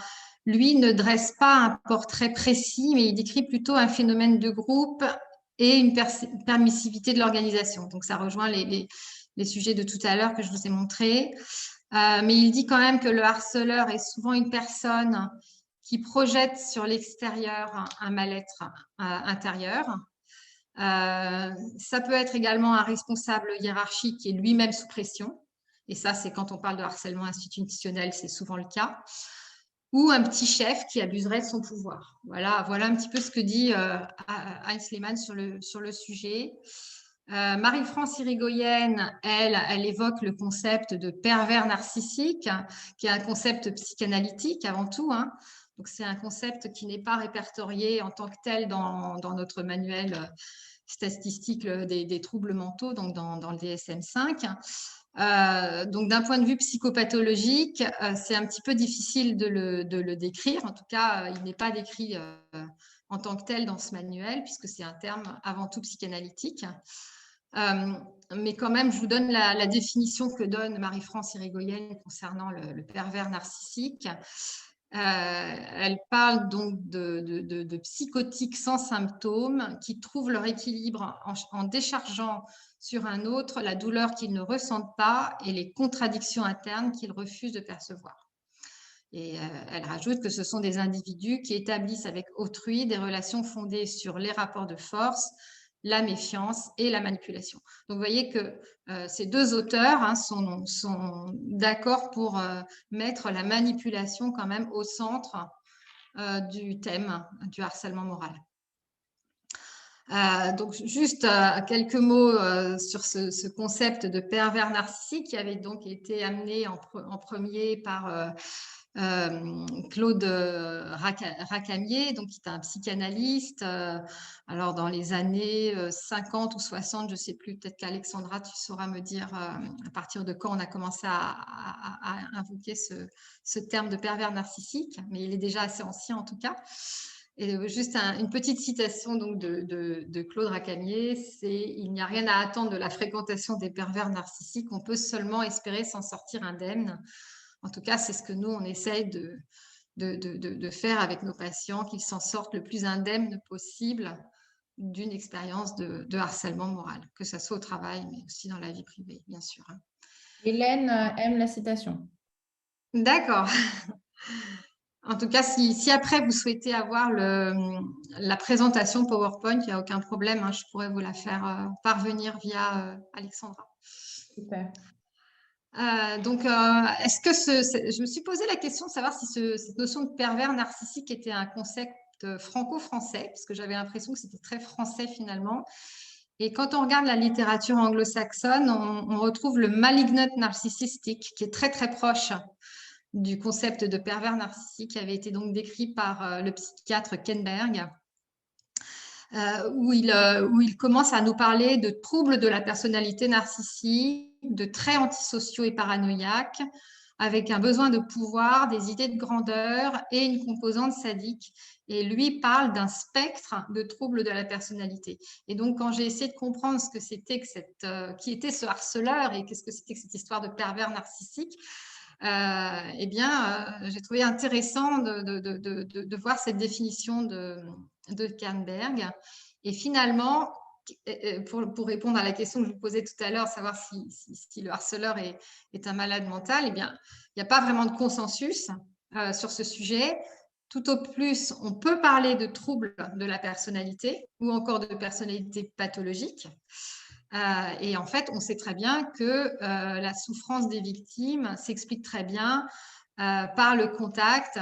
lui ne dresse pas un portrait précis, mais il décrit plutôt un phénomène de groupe et une permissivité de l'organisation. Donc, ça rejoint les sujets de tout à l'heure que je vous ai montrés. Mais il dit quand même que le harceleur est souvent une personne qui projette sur l'extérieur un mal-être intérieur. Ça peut être également un responsable hiérarchique qui est lui-même sous pression. Et ça, c'est quand on parle de harcèlement institutionnel, c'est souvent le cas. Ou un petit chef qui abuserait de son pouvoir. Voilà un petit peu ce que dit Heinz Lehmann sur le sujet. Marie-France Irigoyen, elle évoque le concept de pervers narcissique, qui est un concept psychanalytique avant tout. Donc, c'est un concept qui n'est pas répertorié en tant que tel dans notre manuel statistique des troubles mentaux, donc dans le DSM-5. Donc, d'un point de vue psychopathologique, c'est un petit peu difficile de le décrire. En tout cas, il n'est pas décrit en tant que tel dans ce manuel, puisque c'est un terme avant tout psychanalytique. Mais quand même, je vous donne la définition que donne Marie-France Irigoyen concernant le pervers narcissique. Elle parle donc de psychotiques sans symptômes qui trouvent leur équilibre en déchargeant sur un autre la douleur qu'ils ne ressentent pas et les contradictions internes qu'ils refusent de percevoir. Et elle rajoute que ce sont des individus qui établissent avec autrui des relations fondées sur les rapports de force, la méfiance et la manipulation. Donc, vous voyez que ces deux auteurs sont d'accord pour mettre la manipulation quand même au centre du thème du harcèlement moral. Donc, juste quelques mots sur ce concept de pervers narcissique qui avait donc été amené en premier par Claude Racamier, donc qui est un psychanalyste. Alors dans les années 50 ou 60, je ne sais plus, peut-être qu'Alexandra, tu sauras me dire à partir de quand on a commencé à invoquer ce terme de pervers narcissique, mais il est déjà assez ancien en tout cas. Et juste une petite citation donc de Claude Racamier, c'est « Il n'y a rien à attendre de la fréquentation des pervers narcissiques, on peut seulement espérer s'en sortir indemne ». En tout cas, c'est ce que nous, on essaye de faire avec nos patients, qu'ils s'en sortent le plus indemne possible d'une expérience de harcèlement moral, que ce soit au travail, mais aussi dans la vie privée, bien sûr. Hélène aime la citation. D'accord. En tout cas, si après vous souhaitez avoir la présentation PowerPoint, il n'y a aucun problème, hein, je pourrais vous la faire parvenir via Alexandra. Super. Donc, est-ce que je me suis posé la question de savoir si cette notion de pervers narcissique était un concept franco-français, parce que j'avais l'impression que c'était très français finalement. Et quand on regarde la littérature anglo-saxonne, on retrouve le malignant narcissistique, qui est très très proche du concept de pervers narcissique, qui avait été donc décrit par le psychiatre Kenberg. Où il commence à nous parler de troubles de la personnalité narcissique, de traits antisociaux et paranoïaques, avec un besoin de pouvoir, des idées de grandeur et une composante sadique. Et lui parle d'un spectre de troubles de la personnalité. Et donc, quand j'ai essayé de comprendre ce que c'était qui était ce harceleur et qu'est-ce que c'était que cette histoire de pervers narcissique, eh bien, j'ai trouvé intéressant de voir cette définition de Kernberg. Et finalement, pour répondre à la question que je vous posais tout à l'heure, savoir si le harceleur est un malade mental, eh bien, il n'y a pas vraiment de consensus sur ce sujet. Tout au plus, on peut parler de troubles de la personnalité ou encore de personnalité pathologique. Et en fait, on sait très bien que la souffrance des victimes s'explique très bien par le contact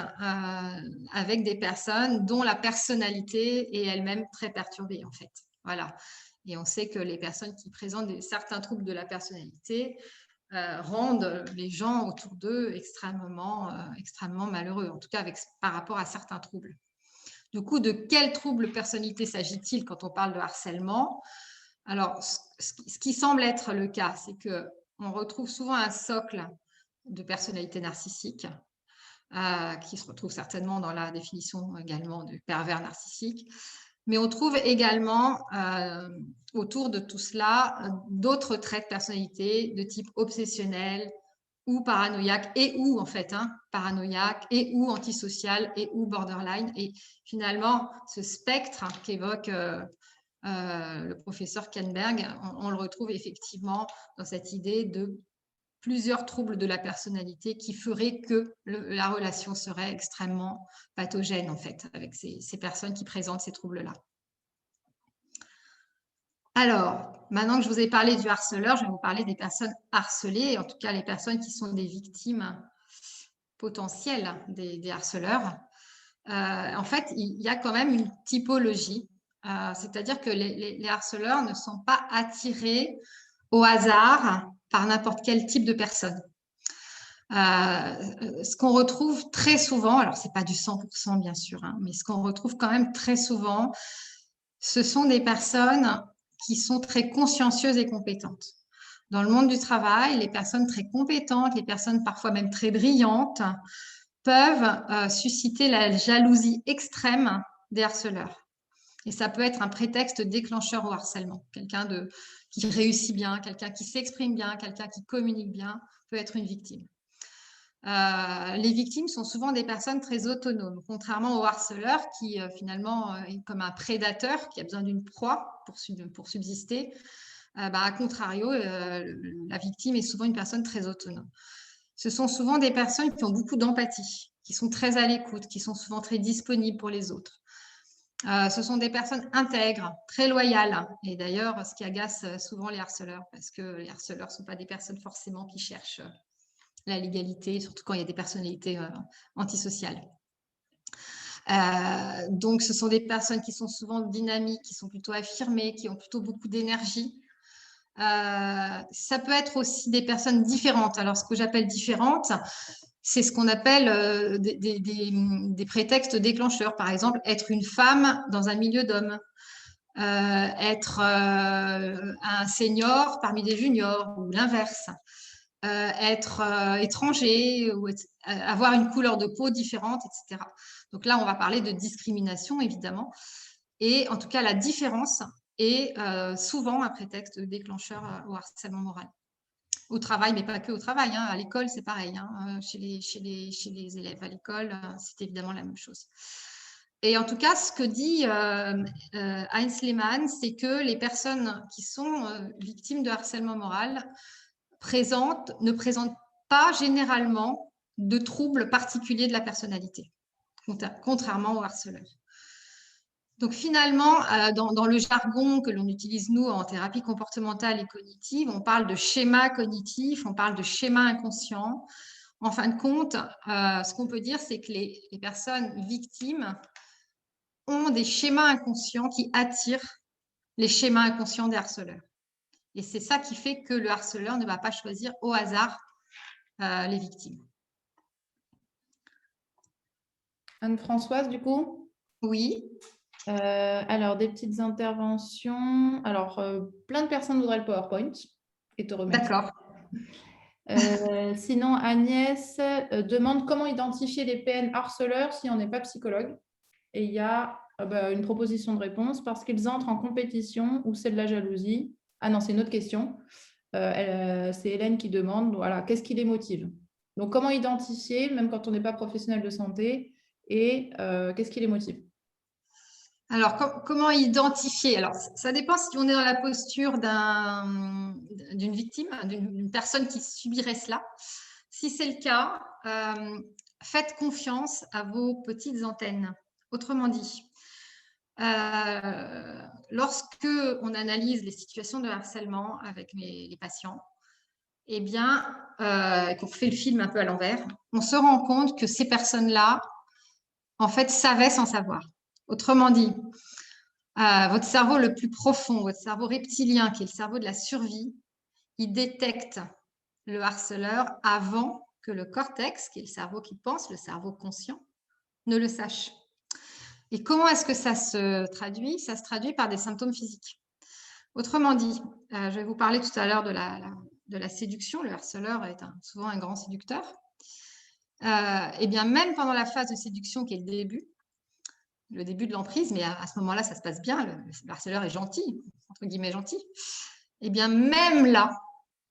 avec des personnes dont la personnalité est elle-même très perturbée, en fait. Voilà. Et on sait que les personnes qui présentent certains troubles de la personnalité rendent les gens autour d'eux extrêmement malheureux, en tout cas par rapport à certains troubles. Du coup, de quel trouble de personnalité s'agit-il quand on parle de harcèlement ? Alors, ce qui semble être le cas, c'est qu'on retrouve souvent un socle de personnalité narcissique, qui se retrouve certainement dans la définition également du pervers narcissique. Mais on trouve également autour de tout cela d'autres traits de personnalité de type obsessionnel ou paranoïaque et ou en fait, paranoïaque et ou antisocial et ou borderline. Et finalement, ce spectre qu'évoque le professeur Kenberg, on le retrouve effectivement dans cette idée de plusieurs troubles de la personnalité qui feraient que la relation serait extrêmement pathogène en fait avec ces personnes qui présentent ces troubles-là. Alors, maintenant que je vous ai parlé du harceleur, je vais vous parler des personnes harcelées, en tout cas les personnes qui sont des victimes potentielles des harceleurs. En fait, il y a quand même une typologie, c'est-à-dire que les harceleurs ne sont pas attirés au hasard par n'importe quel type de personne. Ce qu'on retrouve très souvent, alors ce n'est pas du 100% bien sûr, mais ce qu'on retrouve quand même très souvent, ce sont des personnes qui sont très consciencieuses et compétentes. Dans le monde du travail, les personnes très compétentes, les personnes parfois même très brillantes, peuvent susciter la jalousie extrême des harceleurs. Et ça peut être un prétexte déclencheur au harcèlement. Quelqu'un qui réussit bien, quelqu'un qui s'exprime bien, quelqu'un qui communique bien peut être une victime. Les victimes sont souvent des personnes très autonomes, contrairement au harceleur qui finalement est comme un prédateur qui a besoin d'une proie pour subsister. À contrario, la victime est souvent une personne très autonome. Ce sont souvent des personnes qui ont beaucoup d'empathie, qui sont très à l'écoute, qui sont souvent très disponibles pour les autres. Ce sont des personnes intègres, très loyales. Et d'ailleurs, ce qui agace souvent les harceleurs, parce que les harceleurs ne sont pas des personnes forcément qui cherchent la légalité, surtout quand il y a des personnalités antisociales. Donc, ce sont des personnes qui sont souvent dynamiques, qui sont plutôt affirmées, qui ont plutôt beaucoup d'énergie. Ça peut être aussi des personnes différentes. Alors, ce que j'appelle différentes, c'est ce qu'on appelle des prétextes déclencheurs. Par exemple, être une femme dans un milieu d'hommes, être un senior parmi des juniors ou l'inverse, être étranger ou avoir une couleur de peau différente, etc. Donc là, on va parler de discrimination, évidemment. Et en tout cas, la différence est souvent un prétexte déclencheur au harcèlement moral. Au travail, mais pas que au travail. Hein. À l'école, c'est pareil. Hein. Chez les élèves à l'école, c'est évidemment la même chose. Et en tout cas, ce que dit Heinz Lehmann, c'est que les personnes qui sont victimes de harcèlement moral ne présentent pas généralement de troubles particuliers de la personnalité, contrairement aux harceleurs. Donc finalement, dans le jargon que l'on utilise nous en thérapie comportementale et cognitive, on parle de schéma cognitif, on parle de schéma inconscient. En fin de compte, ce qu'on peut dire, c'est que les personnes victimes ont des schémas inconscients qui attirent les schémas inconscients des harceleurs. Et c'est ça qui fait que le harceleur ne va pas choisir au hasard les victimes. Anne-Françoise, du coup? Oui. Alors, des petites interventions. Alors, plein de personnes voudraient le PowerPoint et te remercier. D'accord. Sinon, Agnès demande comment identifier les PN harceleurs si on n'est pas psychologue. Et il y a une proposition de réponse parce qu'ils entrent en compétition ou c'est de la jalousie. Ah non, c'est une autre question. C'est Hélène qui demande, voilà, qu'est-ce qui les motive? Donc, comment identifier, même quand on n'est pas professionnel de santé, et qu'est-ce qui les motive? Alors, comment identifier? Alors, ça dépend si on est dans la posture d'une victime, d'une personne qui subirait cela. Si c'est le cas, faites confiance à vos petites antennes. Autrement dit, lorsque on analyse les situations de harcèlement avec les patients, eh bien, qu'on fait le film un peu à l'envers, on se rend compte que ces personnes-là, en fait, savaient sans savoir. Autrement dit, votre cerveau le plus profond, votre cerveau reptilien, qui est le cerveau de la survie, il détecte le harceleur avant que le cortex, qui est le cerveau qui pense, le cerveau conscient, ne le sache. Et comment est-ce que ça se traduit? Ça se traduit par des symptômes physiques. Autrement dit, je vais vous parler tout à l'heure de la séduction. Le harceleur est souvent un grand séducteur. Et bien, même pendant la phase de séduction qui est le début de l'emprise, mais à ce moment-là, ça se passe bien, le harceleur est gentil, entre guillemets gentil, et bien même là,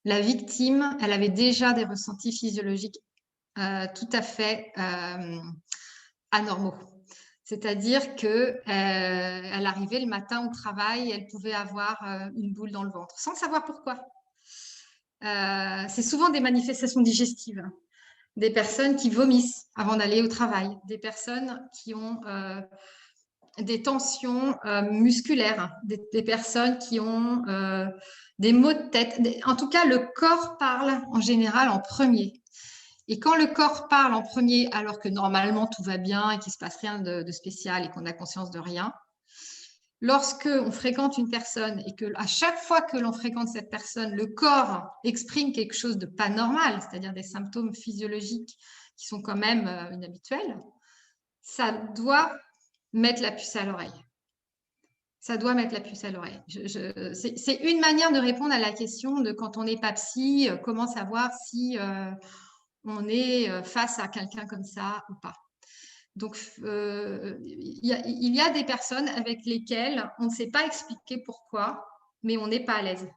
la victime, elle avait déjà des ressentis physiologiques tout à fait anormaux. C'est-à-dire qu'elle arrivait le matin au travail, elle pouvait avoir une boule dans le ventre, sans savoir pourquoi. C'est souvent des manifestations digestives, des personnes qui vomissent avant d'aller au travail, des personnes qui ont des tensions musculaires, des personnes qui ont des maux de tête. En tout cas, le corps parle en général en premier. Et quand le corps parle en premier, alors que normalement tout va bien et qu'il ne se passe rien de spécial et qu'on a conscience de rien, lorsque on fréquente une personne et que à chaque fois que l'on fréquente cette personne, le corps exprime quelque chose de pas normal, c'est-à-dire des symptômes physiologiques qui sont quand même inhabituels, ça doit mettre la puce à l'oreille. Ça doit mettre la puce à l'oreille. C'est une manière de répondre à la question de quand on n'est pas psy, comment savoir si on est face à quelqu'un comme ça ou pas. Donc, il y a des personnes avec lesquelles on ne sait pas expliquer pourquoi, mais on n'est pas à l'aise.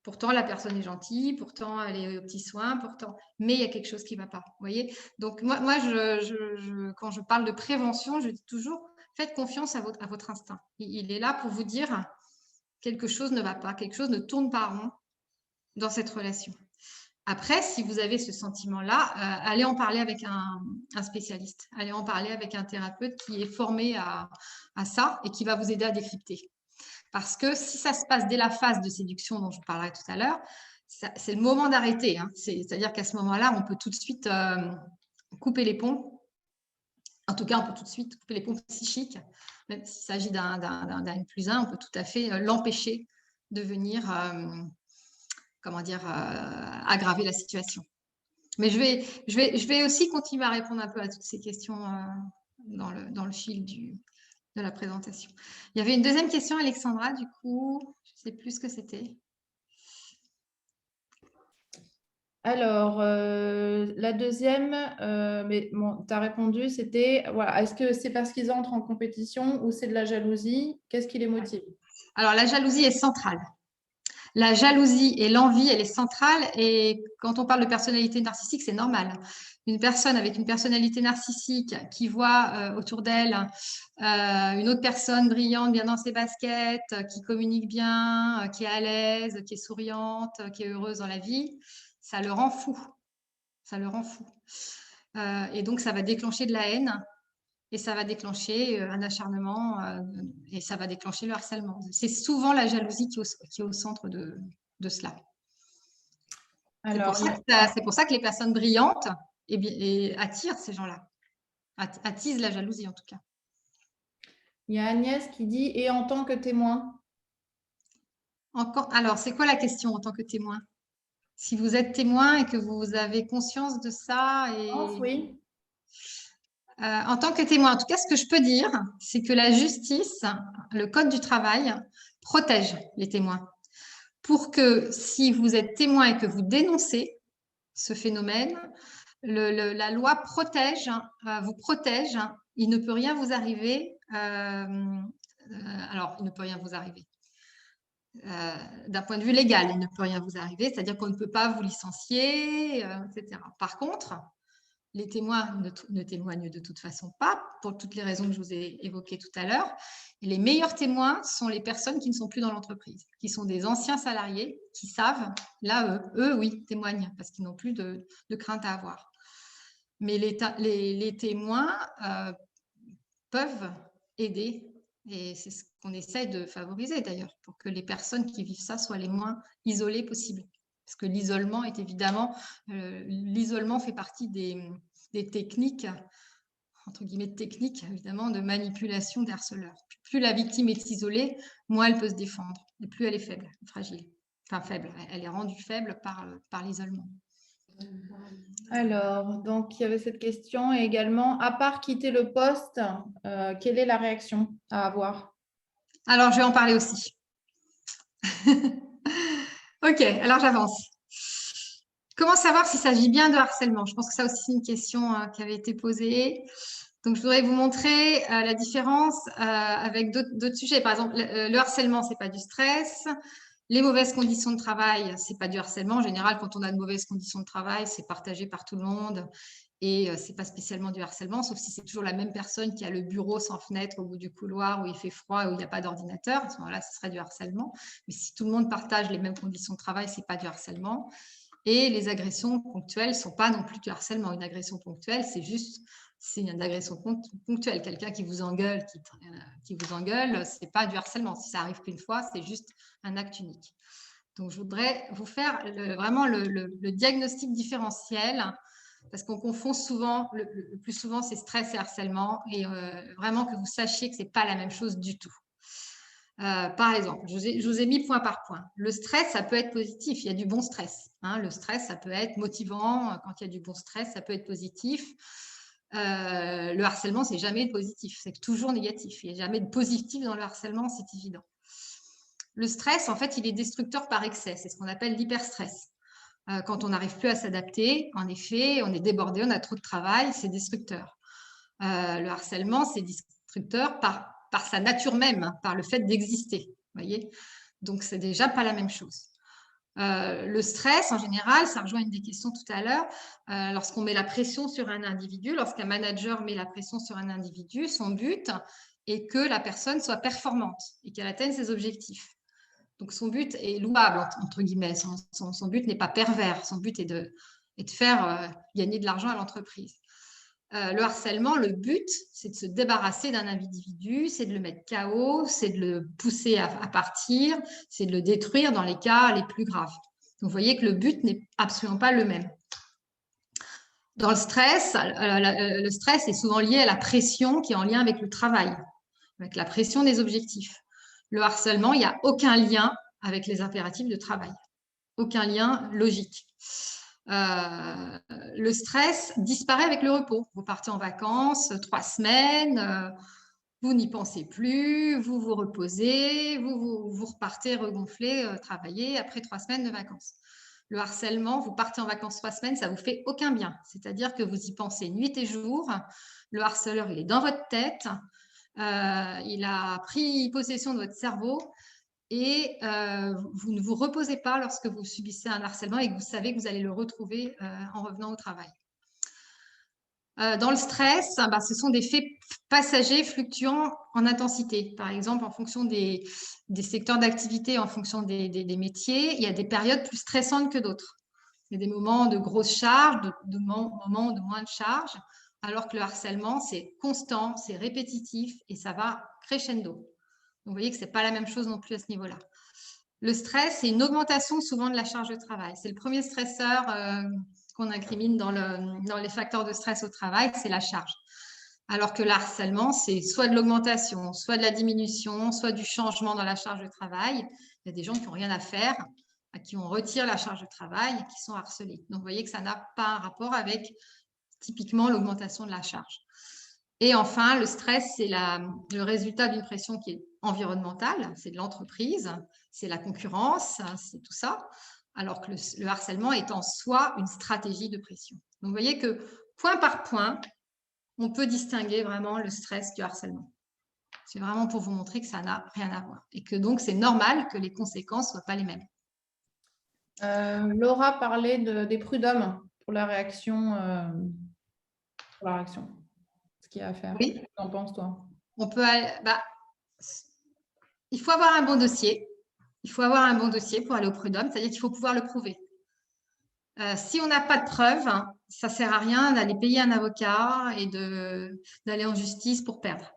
Pourtant, la personne est gentille, pourtant, elle est aux petits soins, pourtant, mais il y a quelque chose qui ne va pas. Vous voyez? Donc, moi quand je parle de prévention, je dis toujours, faites confiance à votre instinct. Il est là pour vous dire quelque chose ne va pas, quelque chose ne tourne pas rond dans cette relation. Après, si vous avez ce sentiment-là, allez en parler avec un spécialiste, allez en parler avec un thérapeute qui est formé à ça et qui va vous aider à décrypter. Parce que si ça se passe dès la phase de séduction dont je vous parlerai tout à l'heure, c'est le moment d'arrêter. Hein. C'est-à-dire qu'à ce moment-là, on peut tout de suite couper les ponts. En tout cas, on peut tout de suite couper les ponts psychiques. Même s'il s'agit d'un N+1, on peut tout à fait l'empêcher de venir aggraver la situation. Mais je vais aussi continuer à répondre un peu à toutes ces questions dans le fil de la présentation. Il y avait une deuxième question, Alexandra, du coup, je ne sais plus ce que c'était. Alors, la deuxième, mais bon, tu as répondu, c'était, voilà, est-ce que c'est parce qu'ils entrent en compétition ou c'est de la jalousie? Qu'est-ce qui les motive? Alors, la jalousie est centrale. La jalousie et l'envie, elle est centrale. Et quand on parle de personnalité narcissique, c'est normal. Une personne avec une personnalité narcissique qui voit autour d'elle une autre personne brillante, bien dans ses baskets, qui communique bien, qui est à l'aise, qui est souriante, qui est heureuse dans la vie, ça le rend fou. Ça le rend fou. Et donc, ça va déclencher de la haine et ça va déclencher un acharnement et ça va déclencher le harcèlement. C'est souvent la jalousie qui est au centre de cela. Alors, C'est pour ça que les personnes brillantes attirent ces gens-là, attisent la jalousie en tout cas. il y a Agnès qui dit, et en tant que témoin? Alors, c'est quoi la question en tant que témoin? Si vous êtes témoin et que vous avez conscience de ça Oui. En tant que témoin, en tout cas, ce que je peux dire, c'est que la justice, le code du travail, protège les témoins. Pour que si vous êtes témoin et que vous dénoncez ce phénomène, la loi protège, vous protège. Il ne peut rien vous arriver. Alors, il ne peut rien vous arriver. D'un point de vue légal, il ne peut rien vous arriver, c'est-à-dire qu'on ne peut pas vous licencier, etc. Par contre, les témoins ne témoignent de toute façon pas, pour toutes les raisons que je vous ai évoquées tout à l'heure. Et les meilleurs témoins sont les personnes qui ne sont plus dans l'entreprise, qui sont des anciens salariés, qui savent, là, eux oui, témoignent, parce qu'ils n'ont plus de crainte à avoir. Mais les témoins peuvent aider, et c'est ce qu'on essaie de favoriser d'ailleurs, pour que les personnes qui vivent ça soient les moins isolées possibles. Parce que l'isolement est évidemment, l'isolement fait partie des techniques, entre guillemets techniques, évidemment, de manipulation des harceleurs. Plus la victime est isolée, moins elle peut se défendre, et plus elle est faible, fragile. Enfin faible, elle est rendue faible par l'isolement. Alors, donc, il y avait cette question et également, à part quitter le poste, quelle est la réaction à avoir? Alors, je vais en parler aussi. Ok, alors j'avance. Comment savoir s'il s'agit bien de harcèlement? Je pense que ça aussi, c'est une question qui avait été posée. Donc, je voudrais vous montrer la différence avec d'autres sujets. Par exemple, le harcèlement, ce n'est pas du stress. Les mauvaises conditions de travail, ce n'est pas du harcèlement. En général, quand on a de mauvaises conditions de travail, c'est partagé par tout le monde. Et ce n'est pas spécialement du harcèlement, sauf si c'est toujours la même personne qui a le bureau sans fenêtre au bout du couloir où il fait froid et où il n'y a pas d'ordinateur. À ce moment-là, ce serait du harcèlement. Mais si tout le monde partage les mêmes conditions de travail, ce n'est pas du harcèlement. Et les agressions ponctuelles ne sont pas non plus du harcèlement. Une agression ponctuelle, c'est une agression ponctuelle. Quelqu'un qui vous engueule, ce n'est pas du harcèlement. Si ça arrive qu'une fois, c'est juste un acte unique. Donc, je voudrais vous faire vraiment le diagnostic différentiel, parce qu'on confond souvent, le plus souvent, c'est stress et harcèlement, et vraiment que vous sachiez que ce n'est pas la même chose du tout. Par exemple, je vous ai mis point par point. Le stress, ça peut être positif. Il y a du bon stress. Hein. Le stress, ça peut être motivant. Quand il y a du bon stress, ça peut être positif. Le harcèlement, c'est jamais positif. C'est toujours négatif. Il n'y a jamais de positif dans le harcèlement, c'est évident. Le stress, en fait, il est destructeur par excès. C'est ce qu'on appelle l'hyperstress. Quand on n'arrive plus à s'adapter, en effet, on est débordé, on a trop de travail, c'est destructeur. Le harcèlement, c'est destructeur par sa nature même, par le fait d'exister. Voyez, donc c'est déjà pas la même chose. Le stress, en général, ça rejoint une des questions tout à l'heure. Lorsqu'on met la pression sur un individu, lorsqu'un manager met la pression sur un individu, son but est que la personne soit performante et qu'elle atteigne ses objectifs. Donc son but est louable, entre guillemets. Son but n'est pas pervers. Son but est de faire gagner de l'argent à l'entreprise. Le harcèlement, le but, c'est de se débarrasser d'un individu, c'est de le mettre KO, c'est de le pousser à partir, c'est de le détruire dans les cas les plus graves. Donc, vous voyez que le but n'est absolument pas le même. Dans le stress est souvent lié à la pression qui est en lien avec le travail, avec la pression des objectifs. Le harcèlement, il n'y a aucun lien avec les impératifs de travail, aucun lien logique. Le stress disparaît avec le repos. Vous partez en vacances 3 semaines, vous n'y pensez plus, vous vous reposez, vous repartez regonfler, travailler après 3 semaines de vacances. Le harcèlement, vous partez en vacances 3 semaines, ça ne vous fait aucun bien. C'est-à-dire que vous y pensez nuit et jour. Le harceleur, il est dans votre tête. Il a pris possession de votre cerveau et vous ne vous reposez pas lorsque vous subissez un harcèlement et que vous savez que vous allez le retrouver en revenant au travail. Dans le stress, ce sont des faits passagers fluctuants en intensité. Par exemple, en fonction des secteurs d'activité, en fonction des métiers, il y a des périodes plus stressantes que d'autres. Il y a des moments de grosse charge, de moments de moins de charge, alors que le harcèlement, c'est constant, c'est répétitif et ça va crescendo. Donc, vous voyez que ce n'est pas la même chose non plus à ce niveau-là. Le stress, c'est une augmentation souvent de la charge de travail. C'est le premier stresseur qu'on incrimine dans les facteurs de stress au travail, c'est la charge. Alors que le harcèlement, c'est soit de l'augmentation, soit de la diminution, soit du changement dans la charge de travail. Il y a des gens qui n'ont rien à faire, à qui on retire la charge de travail et qui sont harcelés. Donc, vous voyez que ça n'a pas un rapport avec typiquement l'augmentation de la charge. Et enfin, le stress, c'est le résultat d'une pression qui est environnementale, c'est de l'entreprise, c'est la concurrence, c'est tout ça, alors que le harcèlement est en soi une stratégie de pression. Donc, vous voyez que point par point, on peut distinguer vraiment le stress du harcèlement. C'est vraiment pour vous montrer que ça n'a rien à voir et que donc c'est normal que les conséquences ne soient pas les mêmes. Laura parlait des prud'hommes pour la réaction. Ce qu'il y a à faire. Oui. Qu'est-ce que tu en penses, toi? On peut il faut avoir un bon dossier. Il faut avoir un bon dossier pour aller au prud'homme, c'est-à-dire qu'il faut pouvoir le prouver. Si on n'a pas de preuves, ça ne sert à rien d'aller payer un avocat et d'aller en justice pour perdre.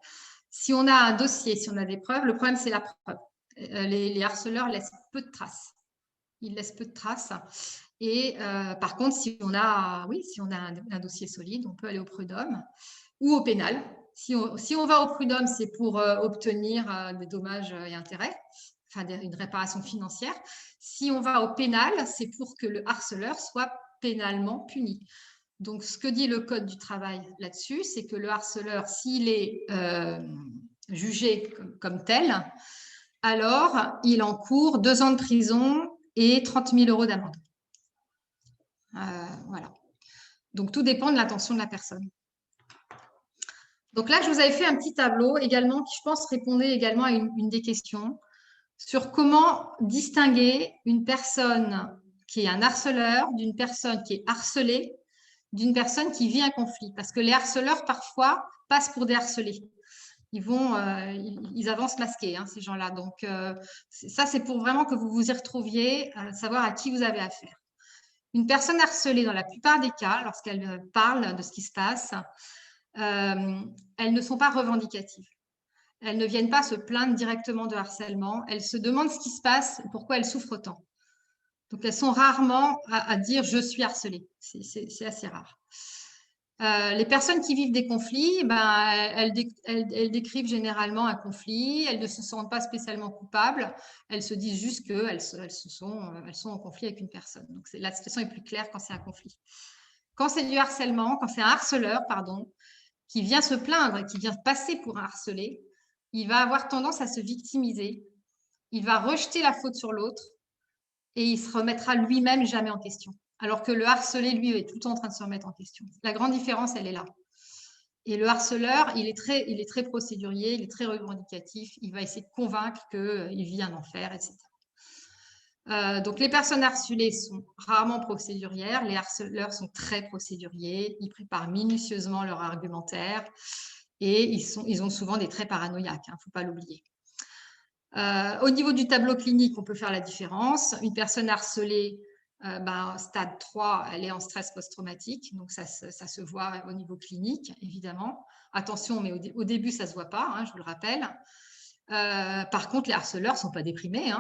Si on a un dossier, si on a des preuves, le problème, c'est la preuve. Les harceleurs laissent peu de traces. Ils laissent peu de traces. Et par contre, si on a un dossier solide, on peut aller au prud'homme ou au pénal. Si on va au prud'homme, c'est pour obtenir des dommages et intérêts, enfin une réparation financière. Si on va au pénal, c'est pour que le harceleur soit pénalement puni. Donc, ce que dit le Code du travail là-dessus, c'est que le harceleur, s'il est jugé comme tel, alors il encourt 2 ans de prison et 30 000 € d'amende. Voilà. Donc, tout dépend de l'intention de la personne. Donc là, je vous avais fait un petit tableau également qui, je pense, répondait également à une des questions sur comment distinguer une personne qui est un harceleur d'une personne qui est harcelée, d'une personne qui vit un conflit. Parce que les harceleurs, parfois, passent pour des harcelés. Ils avancent masqués, ces gens-là. Donc, ça, c'est pour vraiment que vous vous y retrouviez, savoir à qui vous avez affaire. Une personne harcelée, dans la plupart des cas, lorsqu'elle parle de ce qui se passe, elles ne sont pas revendicatives. Elles ne viennent pas se plaindre directement de harcèlement. Elles se demandent ce qui se passe, pourquoi elles souffrent autant. Donc, elles sont rarement à dire « je suis harcelée ». C'est assez rare. Les personnes qui vivent des conflits, elles décrivent généralement un conflit. Elles ne se sentent pas spécialement coupables. Elles se disent juste qu'elles sont en conflit avec une personne. Donc, la situation est plus claire quand c'est un conflit. Quand c'est du harcèlement, quand c'est un harceleur, qui vient se plaindre, qui vient passer pour un harcelé, il va avoir tendance à se victimiser. Il va rejeter la faute sur l'autre et il se remettra lui-même jamais en question. Alors que le harcelé, lui, est tout le temps en train de se remettre en question. La grande différence, elle est là. Et le harceleur, il est très procédurier, il est très revendicatif. Il va essayer de convaincre qu'il vit un enfer, etc. Donc, les personnes harcelées sont rarement procédurières. Les harceleurs sont très procéduriers. Ils préparent minutieusement leur argumentaire et ils ont souvent des traits paranoïaques. Il ne faut pas l'oublier. Au niveau du tableau clinique, on peut faire la différence. Une personne harcelée, stade 3, elle est en stress post-traumatique. Donc, ça se voit au niveau clinique, évidemment. Attention, mais au début, ça ne se voit pas, je vous le rappelle. Par contre, les harceleurs ne sont pas déprimés.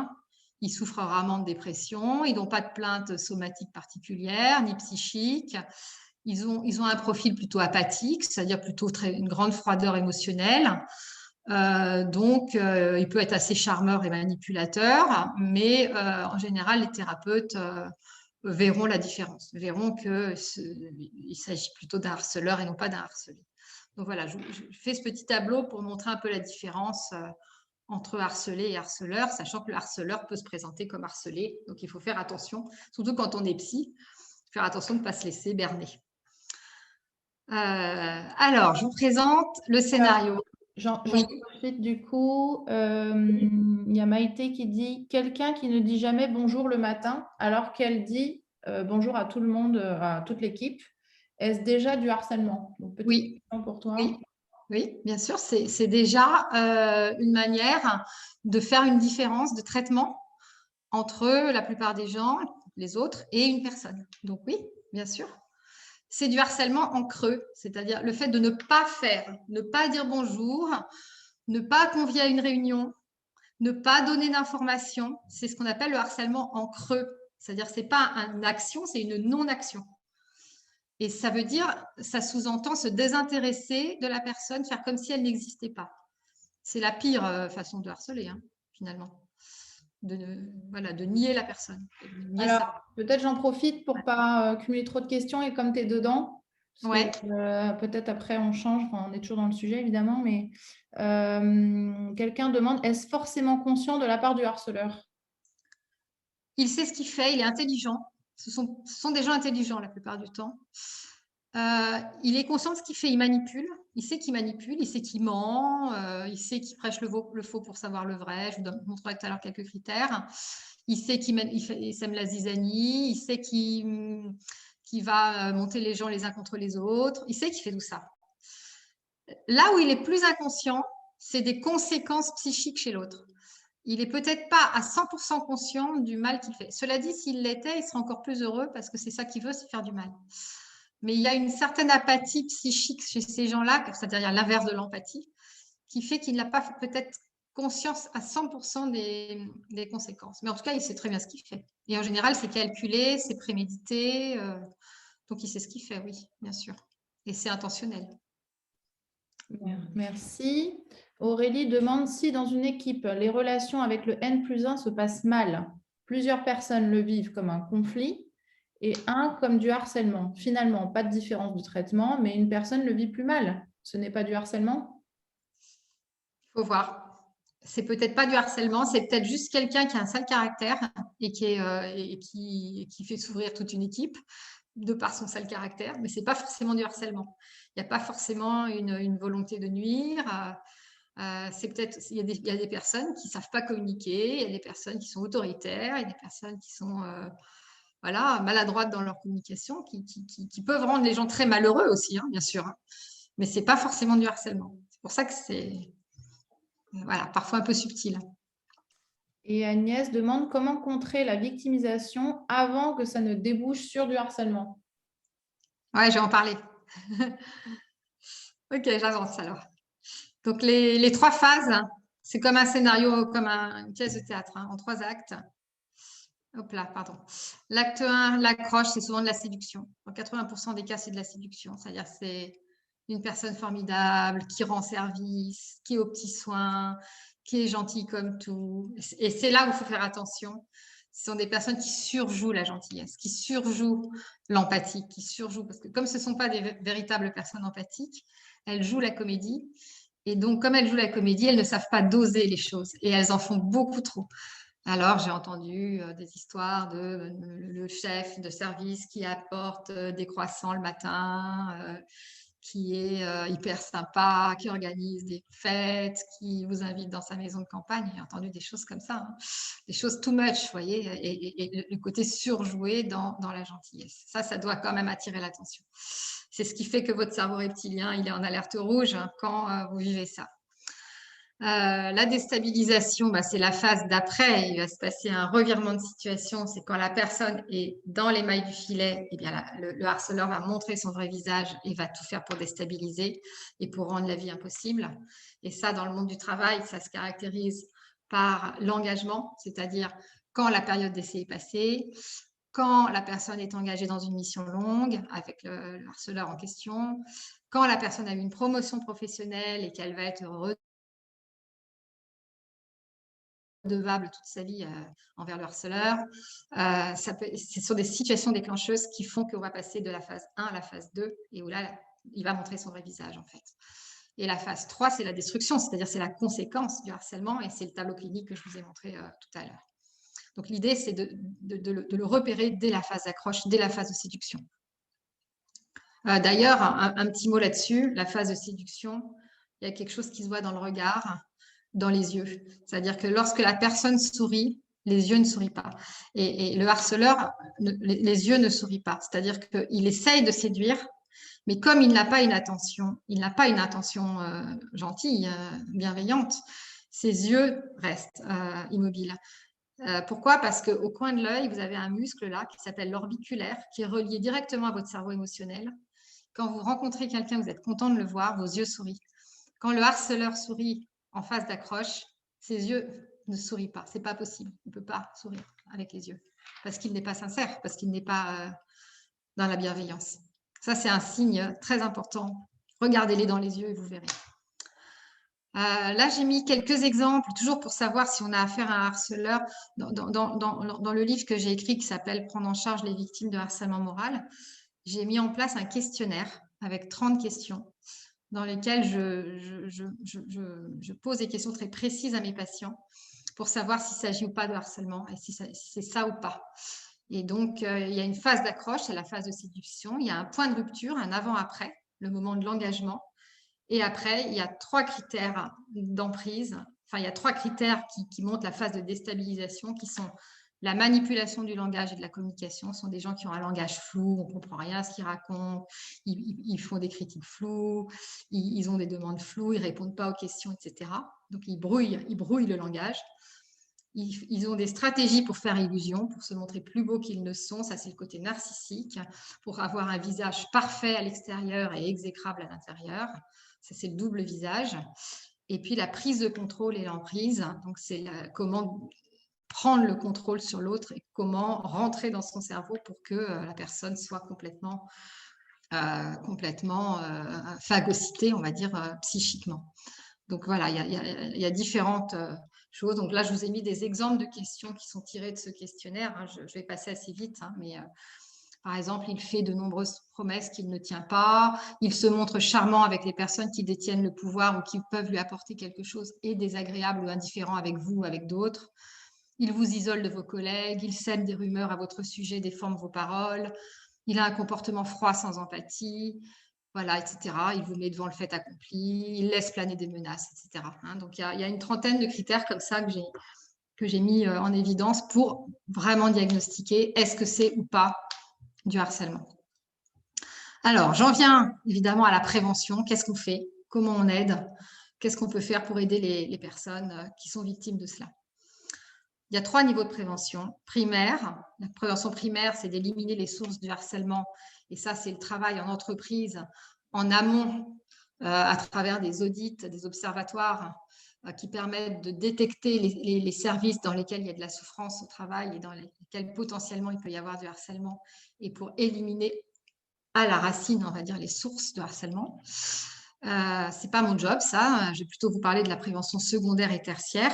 Ils souffrent rarement de dépression, ils n'ont pas de plainte somatique particulière, ni psychique. Ils ont un profil plutôt apathique, c'est-à-dire plutôt une grande froideur émotionnelle. Donc, il peut être assez charmeur et manipulateur, mais en général, les thérapeutes verront la différence, verront qu'il s'agit plutôt d'un harceleur et non pas d'un harcelé. Donc voilà, je fais ce petit tableau pour montrer un peu la différence entre harcelé et harceleur, sachant que le harceleur peut se présenter comme harcelé. Donc il faut faire attention, surtout quand on est psy, faire attention de ne pas se laisser berner. Alors, je vous présente le scénario. J'en Oui. profite du coup. Il y a Maïté qui dit quelqu'un qui ne dit jamais bonjour le matin alors qu'elle dit bonjour à tout le monde, à toute l'équipe. Est-ce déjà du harcèlement? Donc, petite Oui, question pour toi. oui, oui, bien sûr, c'est déjà une manière de faire une différence de traitement entre la plupart des gens, les autres, et une personne. Donc oui, bien sûr. C'est du harcèlement en creux, c'est-à-dire le fait de ne pas faire, ne pas dire bonjour, ne pas convier à une réunion, ne pas donner d'informations. C'est ce qu'on appelle le harcèlement en creux. C'est-à-dire que ce n'est pas une action, c'est une non-action. Et ça veut dire, ça sous-entend se désintéresser de la personne, faire comme si elle n'existait pas. C'est la pire façon de harceler, hein, finalement. De nier la personne. Nier Alors, ça. peut-être j'en profite pour pas cumuler trop de questions et comme tu es dedans, parce Ouais. que peut-être après on change, enfin, on est toujours dans le sujet évidemment, mais quelqu'un demande, est-ce forcément conscient de la part du harceleur? Il sait ce qu'il fait, il est intelligent. Ce sont des gens intelligents la plupart du temps. Il est conscient de ce qu'il fait, il manipule. Il sait qu'il manipule, il sait qu'il ment, il sait qu'il prêche le faux pour savoir le vrai. Je vous montrerai tout à l'heure quelques critères. Il sait qu'il sème la zizanie, il sait qu'il va monter les gens les uns contre les autres. Il sait qu'il fait tout ça. Là où il est plus inconscient, c'est des conséquences psychiques chez l'autre. Il n'est peut-être pas à 100% conscient du mal qu'il fait. Cela dit, s'il l'était, il serait encore plus heureux parce que c'est ça qu'il veut, c'est faire du mal. Mais il y a une certaine apathie psychique chez ces gens-là, c'est-à-dire l'inverse de l'empathie, qui fait qu'il n'a pas peut-être conscience à 100% des conséquences. Mais en tout cas, il sait très bien ce qu'il fait. Et en général, c'est calculé, c'est prémédité. Donc, il sait ce qu'il fait, oui, bien sûr. Et c'est intentionnel. Merci. Aurélie demande si dans une équipe, les relations avec le N+1 se passent mal. Plusieurs personnes le vivent comme un conflit et un comme du harcèlement. Finalement, pas de différence de traitement, mais une personne le vit plus mal. Ce n'est pas du harcèlement? Il faut voir. C'est peut-être pas du harcèlement, c'est peut-être juste quelqu'un qui a un sale caractère et qui fait s'ouvrir toute une équipe de par son sale caractère, mais c'est pas forcément du harcèlement. Il n'y a pas forcément une volonté de nuire. C'est peut-être il y a des personnes qui savent pas communiquer, il y a des personnes qui sont autoritaires, il y a des personnes qui sont voilà, maladroites dans leur communication, qui peuvent rendre les gens très malheureux aussi, hein, bien sûr. Hein. Mais c'est pas forcément du harcèlement. C'est pour ça que c'est voilà, parfois un peu subtil. Et Agnès demande comment contrer la victimisation avant que ça ne débouche sur du harcèlement. Ouais, je vais en parler. Ok, j'avance alors. Donc, les trois phases, c'est comme un scénario, comme une pièce de théâtre, hein, en 3 actes. Hop là, pardon. L'acte 1, l'accroche, c'est souvent de la séduction. Dans 80% des cas, c'est de la séduction. C'est-à-dire c'est une personne formidable, qui rend service, qui est aux petits soins, qui est gentille comme tout. Et c'est là où il faut faire attention. Ce sont des personnes qui surjouent la gentillesse, qui surjouent l'empathie, qui surjouent. Parce que comme ce ne sont pas des véritables personnes empathiques, elles jouent la comédie. Et donc, comme elles jouent la comédie, elles ne savent pas doser les choses. Et elles en font beaucoup trop. Alors, j'ai entendu des histoires de le chef de service qui apporte des croissants le matin, qui est hyper sympa, qui organise des fêtes, qui vous invite dans sa maison de campagne. J'ai entendu des choses comme ça, hein. Des choses too much, vous voyez, et le côté surjoué dans la gentillesse. Ça doit quand même attirer l'attention. C'est ce qui fait que votre cerveau reptilien, il est en alerte rouge quand vous vivez ça. La déstabilisation, c'est la phase d'après. Il va se passer un revirement de situation. C'est quand la personne est dans les mailles du filet, eh bien, le harceleur va montrer son vrai visage et va tout faire pour déstabiliser et pour rendre la vie impossible. Et ça, dans le monde du travail, ça se caractérise par l'engagement, c'est-à-dire quand la période d'essai est passée, quand la personne est engagée dans une mission longue avec le harceleur en question, quand la personne a eu une promotion professionnelle et qu'elle va être redevable toute sa vie envers le harceleur. Ce sont des situations déclencheuses qui font qu'on va passer de la phase 1 à la phase 2 et où là, il va montrer son vrai visage en fait. Et la phase 3, c'est la destruction, c'est-à-dire c'est la conséquence du harcèlement et c'est le tableau clinique que je vous ai montré tout à l'heure. Donc l'idée, c'est de le repérer dès la phase d'accroche, dès la phase de séduction. D'ailleurs, un petit mot là-dessus, la phase de séduction, il y a quelque chose qui se voit dans le regard, dans les yeux. C'est-à-dire que lorsque la personne sourit, les yeux ne sourient pas. Et le harceleur, les yeux ne sourient pas. C'est-à-dire qu'il essaye de séduire, mais comme il n'a pas une intention, gentille, bienveillante, ses yeux restent immobiles. Pourquoi? Parce qu'au coin de l'œil, vous avez un muscle là qui s'appelle l'orbiculaire, qui est relié directement à votre cerveau émotionnel. Quand vous rencontrez quelqu'un, vous êtes content de le voir, vos yeux sourient. Quand le harceleur sourit en phase d'accroche, ses yeux ne sourient pas. C'est pas possible. Il ne peut pas sourire avec les yeux parce qu'il n'est pas sincère, parce qu'il n'est pas dans la bienveillance. Ça, c'est un signe très important. Regardez-les dans les yeux et vous verrez. Là, j'ai mis quelques exemples, toujours pour savoir si on a affaire à un harceleur. Dans le livre que j'ai écrit qui s'appelle « Prendre en charge les victimes de harcèlement moral », j'ai mis en place un questionnaire avec 30 questions dans lesquelles je pose des questions très précises à mes patients pour savoir s'il s'agit ou pas de harcèlement et si c'est ça ou pas. Et donc, il y a une phase d'accroche, c'est la phase de séduction. Il y a un point de rupture, un avant-après, le moment de l'engagement. Et après, il y a 3 critères d'emprise. Enfin, il y a 3 critères qui montrent la phase de déstabilisation, qui sont la manipulation du langage et de la communication. Ce sont des gens qui ont un langage flou, on ne comprend rien à ce qu'ils racontent, ils font des critiques floues, ils ont des demandes floues, ils ne répondent pas aux questions, etc. Donc, ils brouillent le langage. Ils ont des stratégies pour faire illusion, pour se montrer plus beaux qu'ils ne sont. Ça, c'est le côté narcissique, pour avoir un visage parfait à l'extérieur et exécrable à l'intérieur. Ça, c'est le double visage. Et puis, la prise de contrôle et l'emprise. Donc, c'est comment prendre le contrôle sur l'autre et comment rentrer dans son cerveau pour que la personne soit complètement phagocytée, on va dire, psychiquement. Donc, voilà, il y a différentes choses. Donc là, je vous ai mis des exemples de questions qui sont tirées de ce questionnaire. Hein. Je vais passer assez vite, hein, mais par exemple, il fait de nombreuses promesses qu'il ne tient pas. Il se montre charmant avec les personnes qui détiennent le pouvoir ou qui peuvent lui apporter quelque chose et désagréable ou indifférent avec vous ou avec d'autres. Il vous isole de vos collègues. Il sème des rumeurs à votre sujet, déforme vos paroles. Il a un comportement froid sans empathie. Voilà, etc. Il vous met devant le fait accompli, il laisse planer des menaces, etc. Hein, donc, il y a une trentaine de critères comme ça que j'ai mis en évidence pour vraiment diagnostiquer est-ce que c'est ou pas du harcèlement. Alors, j'en viens évidemment à la prévention. Qu'est-ce qu'on fait? Comment on aide? Qu'est-ce qu'on peut faire pour aider les personnes qui sont victimes de cela? Il y a 3 niveaux de prévention. Primaire, la prévention primaire, c'est d'éliminer les sources du harcèlement. Et ça, c'est le travail en entreprise, en amont, à travers des audits, des observatoires qui permettent de détecter les services dans lesquels il y a de la souffrance au travail et dans lesquels potentiellement il peut y avoir du harcèlement, et pour éliminer à la racine, on va dire, les sources de harcèlement. C'est pas mon job, ça. Je vais plutôt vous parler de la prévention secondaire et tertiaire.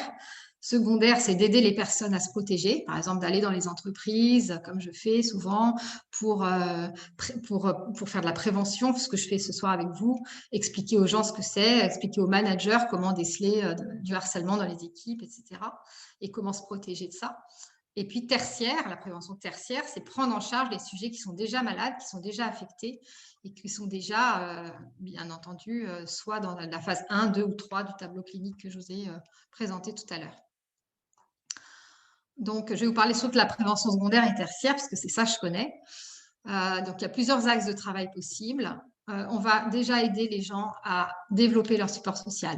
Secondaire, c'est d'aider les personnes à se protéger, par exemple d'aller dans les entreprises, comme je fais souvent, pour faire de la prévention, ce que je fais ce soir avec vous, expliquer aux gens ce que c'est, expliquer aux managers comment déceler du harcèlement dans les équipes, etc. et comment se protéger de ça. Et puis tertiaire, la prévention tertiaire, c'est prendre en charge les sujets qui sont déjà malades, qui sont déjà affectés et qui sont déjà, bien entendu, soit dans la phase 1, 2 ou 3 du tableau clinique que je vous ai présenté tout à l'heure. Donc, je vais vous parler surtout de la prévention secondaire et tertiaire, parce que c'est ça que je connais. Donc, il y a plusieurs axes de travail possibles. On va déjà aider les gens à développer leur support social.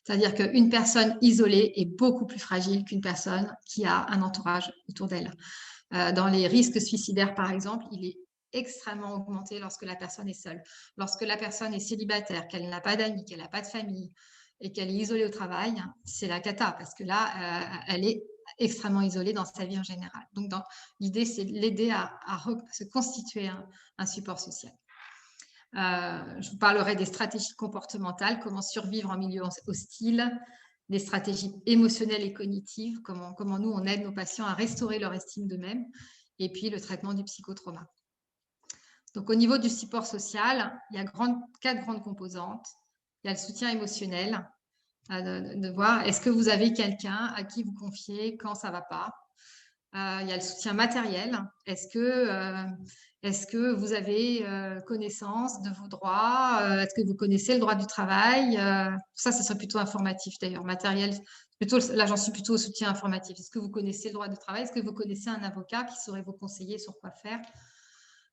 C'est-à-dire qu'une personne isolée est beaucoup plus fragile qu'une personne qui a un entourage autour d'elle. Dans les risques suicidaires, par exemple, il est extrêmement augmenté lorsque la personne est seule. Lorsque la personne est célibataire, qu'elle n'a pas d'amis, qu'elle n'a pas de famille et qu'elle est isolée au travail, c'est la cata, parce que là, elle est extrêmement isolée dans sa vie en général. Donc, l'idée, c'est de l'aider à se constituer un support social. Je vous parlerai des stratégies comportementales, comment survivre en milieu hostile, des stratégies émotionnelles et cognitives, comment nous, on aide nos patients à restaurer leur estime d'eux-mêmes, et puis le traitement du psychotrauma. Donc, au niveau du support social, il y a 4 grandes composantes. Il y a le soutien émotionnel, de voir est-ce que vous avez quelqu'un à qui vous confier quand ça ne va pas. Il y a le soutien matériel. Est-ce que vous avez connaissance de vos droits? Est-ce que vous connaissez le droit du travail? Ça, ce serait plutôt informatif d'ailleurs. Matériel, là, j'en suis plutôt au soutien informatif. Est-ce que vous connaissez le droit du travail? Est-ce que vous connaissez un avocat qui saurait vous conseiller sur quoi faire?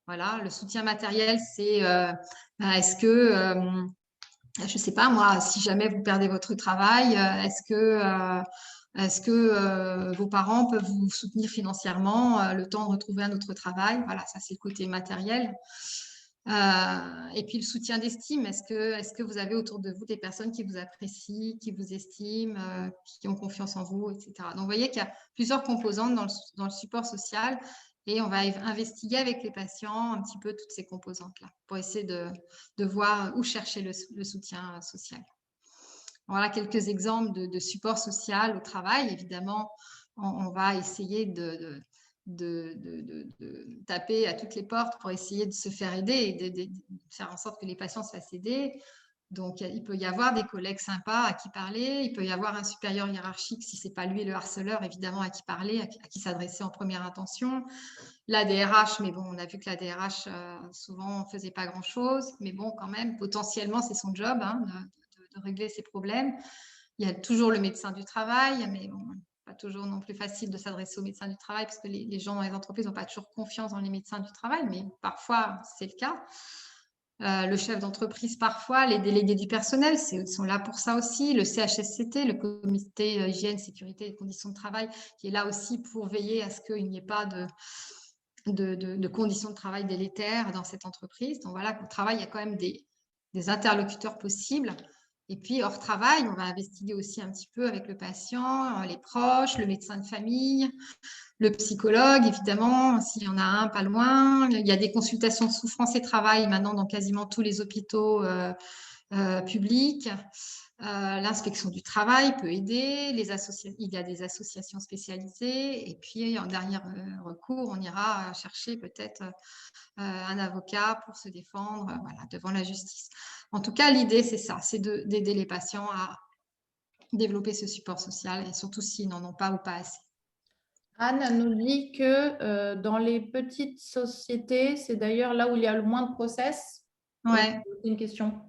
Voilà, le soutien matériel, c'est est-ce que, je ne sais pas moi, si jamais vous perdez votre travail, est-ce que vos parents peuvent vous soutenir financièrement le temps de retrouver un autre travail? Voilà, ça c'est le côté matériel. Et puis le soutien d'estime, est-ce que vous avez autour de vous des personnes qui vous apprécient, qui vous estiment, qui ont confiance en vous, etc. Donc vous voyez qu'il y a plusieurs composantes dans le support social et on va investiguer avec les patients un petit peu toutes ces composantes-là pour essayer de voir où chercher le soutien social. Voilà quelques exemples de support social au travail. Évidemment, on va essayer de taper à toutes les portes pour essayer de se faire aider et de faire en sorte que les patients se fassent aider. Donc, il peut y avoir des collègues sympas à qui parler. Il peut y avoir un supérieur hiérarchique, si ce n'est pas lui le harceleur, évidemment, à qui parler, à qui s'adresser en première intention. La DRH, mais bon, on a vu que la DRH, souvent, ne faisait pas grand-chose. Mais bon, quand même, potentiellement, c'est son job de régler ses problèmes. Il y a toujours le médecin du travail, mais bon, pas toujours non plus facile de s'adresser aux médecins du travail parce que les gens dans les entreprises n'ont pas toujours confiance dans les médecins du travail, mais parfois, c'est le cas. Le chef d'entreprise, parfois, les délégués du personnel sont là pour ça aussi. Le CHSCT, le comité hygiène, sécurité et conditions de travail, qui est là aussi pour veiller à ce qu'il n'y ait pas de conditions de travail délétères dans cette entreprise. Donc voilà, au travail, il y a quand même des interlocuteurs possibles. Et puis, hors travail, on va investiguer aussi un petit peu avec le patient, les proches, le médecin de famille, le psychologue, évidemment, s'il y en a un pas loin. Il y a des consultations de souffrance et travail maintenant dans quasiment tous les hôpitaux publics. L'inspection du travail peut aider. Il y a des associations spécialisées. Et puis, en dernier recours, on ira chercher peut-être un avocat pour se défendre devant la justice. En tout cas, l'idée, c'est ça, c'est d'aider les patients à développer ce support social et surtout s'ils n'en ont pas ou pas assez. Anne nous dit que dans les petites sociétés, c'est d'ailleurs là où il y a le moins de process. Ouais. C'est une question.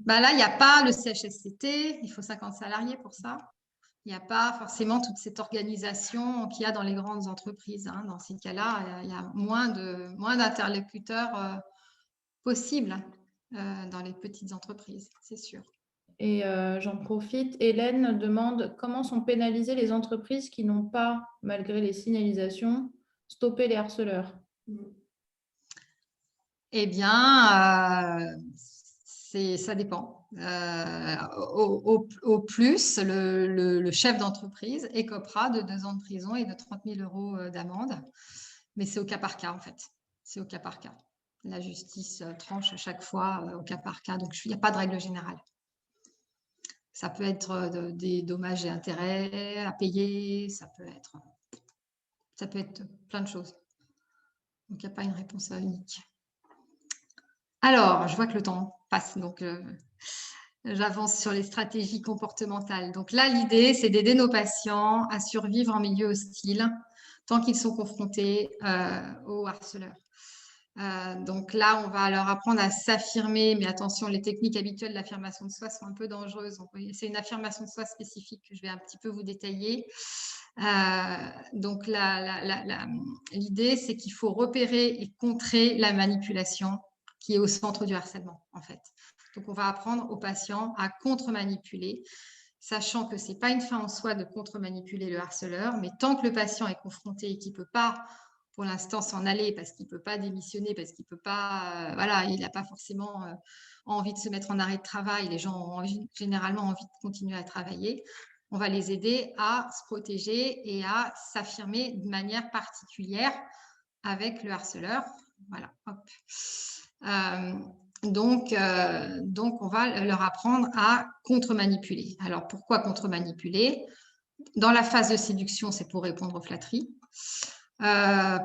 Là, il n'y a pas le CHSCT, il faut 50 salariés pour ça. Il n'y a pas forcément toute cette organisation qu'il y a dans les grandes entreprises. Dans ces cas-là, il y a moins d'interlocuteurs possibles dans les petites entreprises, c'est sûr. Et j'en profite, Hélène demande comment sont pénalisées les entreprises qui n'ont pas, malgré les signalisations, stoppé les harceleurs. Eh bien, ça dépend. Au plus, le chef d'entreprise écopera de 2 ans de prison et de 30 000 € d'amende. Mais c'est au cas par cas, en fait. C'est au cas par cas. La justice tranche à chaque fois au cas par cas. Donc, il n'y a pas de règle générale. Ça peut être des dommages et intérêts à payer. Ça peut être plein de choses. Donc, il n'y a pas une réponse unique. Alors, je vois que le temps passe, donc j'avance sur les stratégies comportementales. Donc là, l'idée, c'est d'aider nos patients à survivre en milieu hostile tant qu'ils sont confrontés aux harceleurs. Donc là, on va leur apprendre à s'affirmer, mais attention, les techniques habituelles d'affirmation de soi sont un peu dangereuses. C'est une affirmation de soi spécifique que je vais un petit peu vous détailler. Donc l'idée, c'est qu'il faut repérer et contrer la manipulation qui est au centre du harcèlement, en fait. Donc, on va apprendre aux patients à contre-manipuler, sachant que ce n'est pas une fin en soi de contre-manipuler le harceleur, mais tant que le patient est confronté et qu'il ne peut pas, pour l'instant, s'en aller parce qu'il ne peut pas démissionner, parce qu'il ne peut pas, il n'a pas forcément envie de se mettre en arrêt de travail, les gens ont généralement envie de continuer à travailler, on va les aider à se protéger et à s'affirmer de manière particulière avec le harceleur. Voilà, hop. Donc, on va leur apprendre à contre-manipuler. Alors, pourquoi contre-manipuler? Dans la phase de séduction, c'est pour répondre aux flatteries.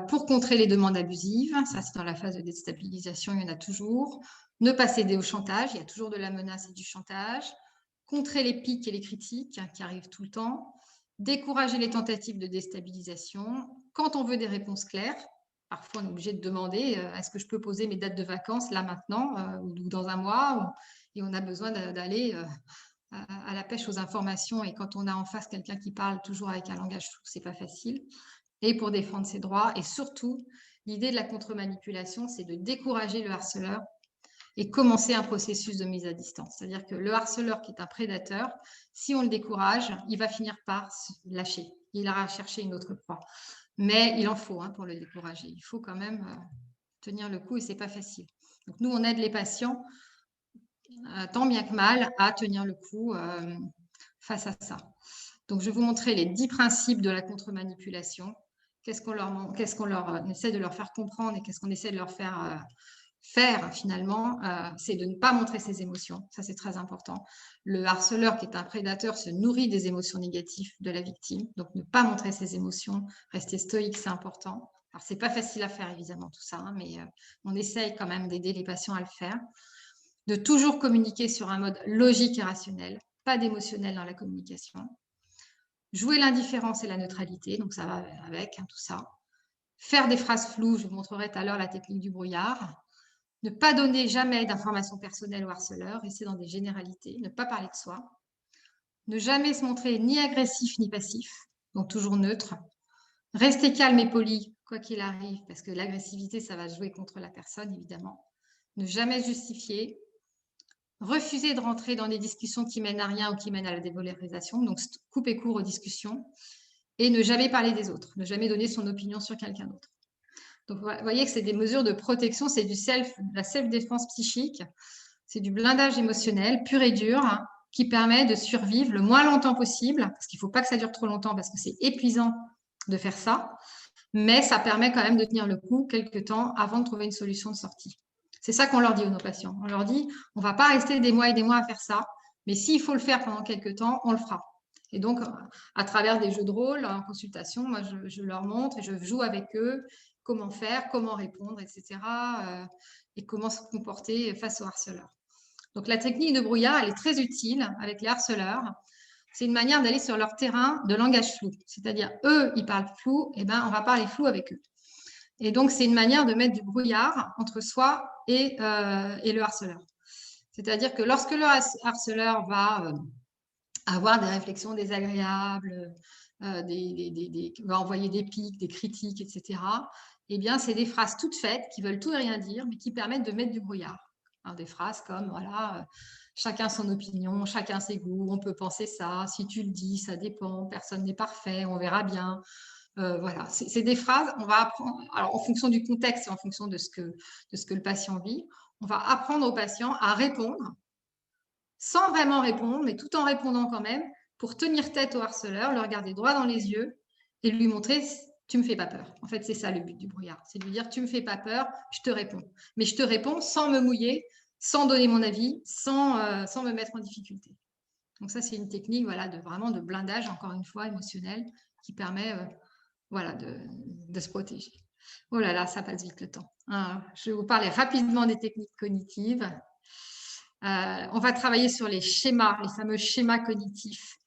Pour contrer les demandes abusives, ça c'est dans la phase de déstabilisation, il y en a toujours. Ne pas céder au chantage, il y a toujours de la menace et du chantage. Contrer les pics et les critiques qui arrivent tout le temps. Décourager les tentatives de déstabilisation. Quand on veut des réponses claires, parfois on est obligé de demander est-ce que je peux poser mes dates de vacances là maintenant ou dans un mois et on a besoin d'aller à la pêche aux informations, et quand on a en face quelqu'un qui parle toujours avec un langage flou, c'est pas facile. Et pour défendre ses droits, et surtout, l'idée de la contre-manipulation, c'est de décourager le harceleur et commencer un processus de mise à distance. C'est-à-dire que le harceleur qui est un prédateur, si on le décourage, il va finir par se lâcher. Il ira chercher une autre proie. Mais il en faut pour le décourager. Il faut quand même tenir le coup et c'est pas facile. Donc nous, on aide les patients tant bien que mal à tenir le coup face à ça. Donc, je vais vous montrer les 10 principes de la contre-manipulation. Qu'est-ce qu'on essaie de leur faire comprendre et qu'est-ce qu'on essaie de leur faire faire finalement, c'est de ne pas montrer ses émotions. Ça, c'est très important. Le harceleur, qui est un prédateur, se nourrit des émotions négatives de la victime. Donc, ne pas montrer ses émotions, rester stoïque, c'est important. Alors, c'est pas facile à faire, évidemment, tout ça, mais on essaye quand même d'aider les patients à le faire. De toujours communiquer sur un mode logique et rationnel, pas d'émotionnel dans la communication. Jouer l'indifférence et la neutralité, donc ça va avec tout ça. Faire des phrases floues, je vous montrerai tout à l'heure la technique du brouillard. Ne pas donner jamais d'informations personnelles au harceleur, rester dans des généralités, ne pas parler de soi. Ne jamais se montrer ni agressif ni passif, donc toujours neutre. Rester calme et poli, quoi qu'il arrive, parce que l'agressivité, ça va jouer contre la personne, évidemment. Ne jamais justifier. Refuser de rentrer dans des discussions qui mènent à rien ou qui mènent à la dévalorisation, donc couper court aux discussions. Et ne jamais parler des autres, ne jamais donner son opinion sur quelqu'un d'autre. Donc, vous voyez que c'est des mesures de protection, c'est la self-défense psychique, c'est du blindage émotionnel pur et dur qui permet de survivre le moins longtemps possible, parce qu'il ne faut pas que ça dure trop longtemps, parce que c'est épuisant de faire ça, mais ça permet quand même de tenir le coup quelques temps avant de trouver une solution de sortie. C'est ça qu'on leur dit aux nos patients. On leur dit, on ne va pas rester des mois et des mois à faire ça, mais s'il faut le faire pendant quelques temps, on le fera. Et donc, à travers des jeux de rôle, en consultation, moi, je leur montre et je joue avec eux comment faire, comment répondre, etc. Et comment se comporter face aux harceleurs. Donc, la technique de brouillard, elle est très utile avec les harceleurs. C'est une manière d'aller sur leur terrain de langage flou. C'est-à-dire, eux, ils parlent flou, et ben, on va parler flou avec eux. Et donc, c'est une manière de mettre du brouillard entre soi et le harceleur. C'est-à-dire que lorsque le harceleur va avoir des réflexions désagréables, va envoyer des pics, des critiques, etc., eh bien, c'est des phrases toutes faites qui veulent tout et rien dire, mais qui permettent de mettre du brouillard. Alors, des phrases comme, voilà, chacun son opinion, chacun ses goûts, on peut penser ça, si tu le dis, ça dépend, personne n'est parfait, on verra bien. Voilà, c'est des phrases, on va apprendre, alors en fonction du contexte et en fonction de ce que le patient vit, on va apprendre au patient à répondre sans vraiment répondre, mais tout en répondant quand même, pour tenir tête au harceleur, le regarder droit dans les yeux et lui montrer tu me fais pas peur. En fait, c'est ça le but du brouillard, c'est de lui dire tu me fais pas peur, je te réponds. Mais je te réponds sans me mouiller, sans donner mon avis, sans me mettre en difficulté. Donc ça, c'est une technique vraiment de blindage, encore une fois, émotionnel, qui permet de se protéger. Oh là là, ça passe vite le temps. Je vais vous parler rapidement des techniques cognitives. On va travailler sur les schémas, les fameux schémas cognitifs,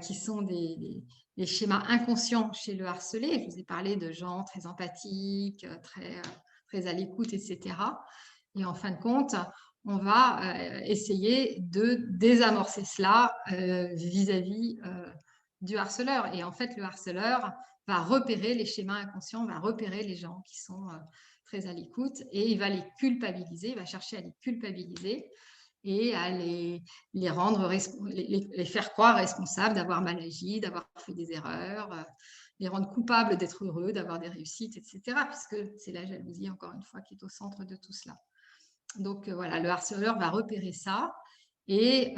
qui sont des schémas inconscients chez le harcelé. Je vous ai parlé de gens très empathiques, très à l'écoute, etc. Et en fin de compte, on va essayer de désamorcer cela vis-à-vis du harceleur. Et en fait, le harceleur va repérer les schémas inconscients, va repérer les gens qui sont très à l'écoute et il va les culpabiliser, il va chercher à les culpabiliser et à les faire croire responsables d'avoir mal agi, d'avoir fait des erreurs, les rendre coupables d'être heureux, d'avoir des réussites, etc. Puisque c'est la jalousie, encore une fois, qui est au centre de tout cela. Donc voilà, le harceleur va repérer ça et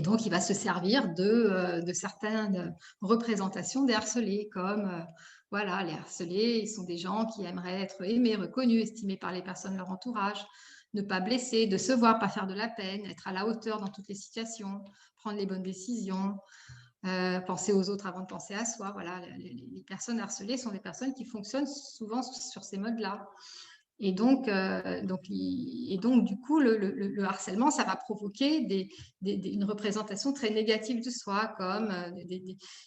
donc il va se servir de certaines représentations des harcelés, comme voilà, les harcelés, ils sont des gens qui aimeraient être aimés, reconnus, estimés par les personnes de leur entourage. ne pas blesser, de se voir, pas faire de la peine, être à la hauteur dans toutes les situations, prendre les bonnes décisions, penser aux autres avant de penser à soi. Voilà, les personnes harcelées sont des personnes qui fonctionnent souvent sur ces modes-là. Et donc, du coup, le harcèlement, ça va provoquer une représentation très négative de soi, comme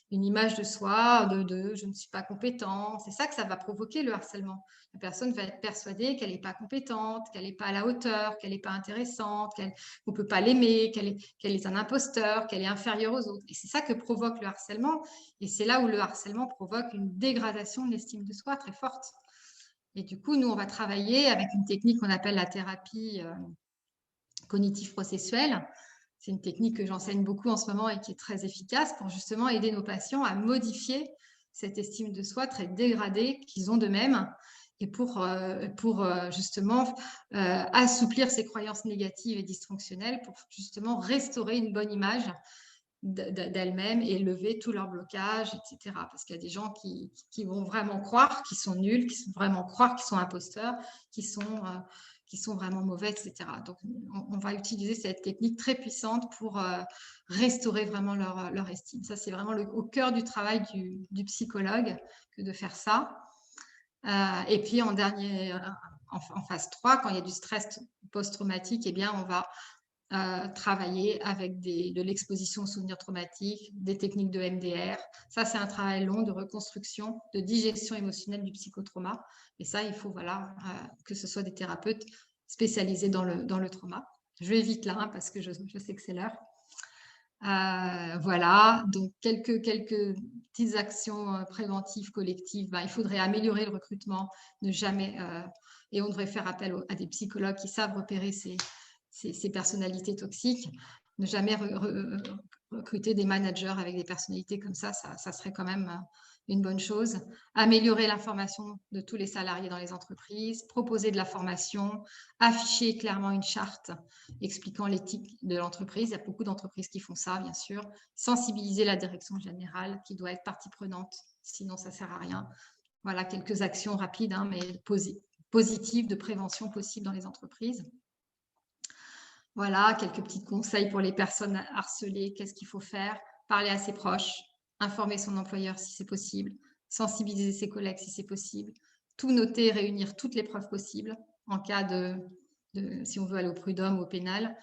une image de soi, de je ne suis pas compétent. C'est ça que ça va provoquer, le harcèlement. La personne va être persuadée qu'elle n'est pas compétente, qu'elle n'est pas à la hauteur, qu'elle n'est pas intéressante, qu'on ne peut pas l'aimer, qu'elle est un imposteur, qu'elle est inférieure aux autres. Et c'est ça que provoque le harcèlement. Et c'est là où le harcèlement provoque une dégradation de l'estime de soi très forte. Et du coup, nous, on va travailler avec une technique qu'on appelle la thérapie cognitive processuelle. C'est une technique que j'enseigne beaucoup en ce moment et qui est très efficace pour justement aider nos patients à modifier cette estime de soi très dégradée qu'ils ont d'eux-mêmes et pour justement assouplir ces croyances négatives et dysfonctionnelles pour justement restaurer une bonne image d'elles-mêmes et lever tous leurs blocages, etc. Parce qu'il y a des gens qui vont vraiment croire qu'ils sont nuls, qui vont vraiment croire qu'ils sont imposteurs, qui sont vraiment mauvais, etc. Donc, on va utiliser cette technique très puissante pour restaurer vraiment leur estime. Ça, c'est vraiment au cœur du travail du psychologue que de faire ça. Et puis, en phase 3, quand il y a du stress post-traumatique, eh bien, on va travailler avec de l'exposition aux souvenirs traumatiques, des techniques de MDR. Ça, c'est un travail long de reconstruction, de digestion émotionnelle du psychotrauma. Et ça, il faut que ce soit des thérapeutes spécialisés dans le trauma. Je vais vite là, parce que je sais que c'est l'heure. Voilà, donc quelques petites actions préventives, collectives. Il faudrait améliorer le recrutement, ne jamais, et on devrait faire appel à des psychologues qui savent repérer ces personnalités toxiques. Ne jamais recruter des managers avec des personnalités comme ça serait quand même une bonne chose. Améliorer l'information de tous les salariés dans les entreprises, proposer de la formation, afficher clairement une charte expliquant l'éthique de l'entreprise. Il y a beaucoup d'entreprises qui font ça, bien sûr. Sensibiliser la direction générale qui doit être partie prenante, sinon ça ne sert à rien. Voilà quelques actions rapides, mais positives de prévention possible dans les entreprises. Voilà, quelques petits conseils pour les personnes harcelées. Qu'est-ce qu'il faut faire? Parler à ses proches, informer son employeur si c'est possible, sensibiliser ses collègues si c'est possible, tout noter, réunir toutes les preuves possibles en cas si on veut aller au prud'homme ou au pénal.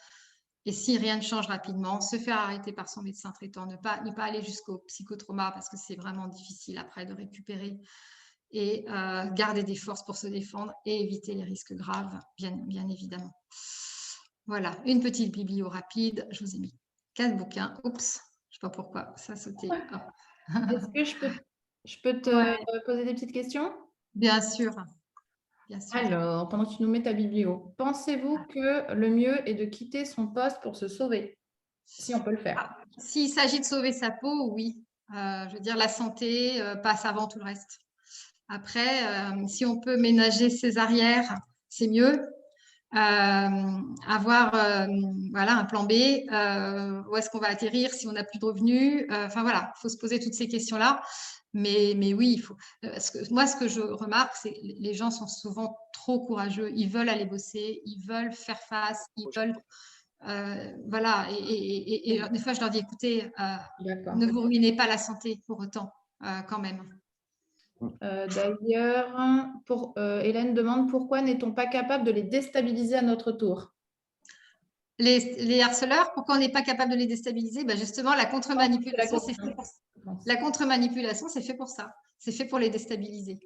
Et si rien ne change rapidement, se faire arrêter par son médecin traitant, ne pas aller jusqu'au psychotrauma parce que c'est vraiment difficile après de récupérer et garder des forces pour se défendre et éviter les risques graves, bien évidemment. Voilà, une petite biblio rapide. Je vous ai mis 4 bouquins. Oups, je ne sais pas pourquoi, ça a sauté. Est-ce que je peux te poser des petites questions? Bien sûr. Bien sûr. Alors, pendant que tu nous mets ta biblio, pensez-vous que le mieux est de quitter son poste pour se sauver? Si on peut le faire. S'il s'agit de sauver sa peau, oui. Je veux dire, la santé passe avant tout le reste. Après, si on peut ménager ses arrières, c'est mieux. Avoir un plan B, où est-ce qu'on va atterrir si on n'a plus de revenus, il faut se poser toutes ces questions-là, mais oui, il faut. Moi, ce que je remarque, c'est que les gens sont souvent trop courageux, ils veulent aller bosser, ils veulent faire face, ils veulent et des fois je leur dis écoutez, ne vous ruinez pas la santé pour autant quand même. D'ailleurs, Hélène demande pourquoi n'est-on pas capable de les déstabiliser à notre tour? Les harceleurs, pourquoi on n'est pas capable de les déstabiliser? Justement, la contre-manipulation, c'est fait pour ça. La contre-manipulation, c'est fait pour ça. C'est fait pour les déstabiliser.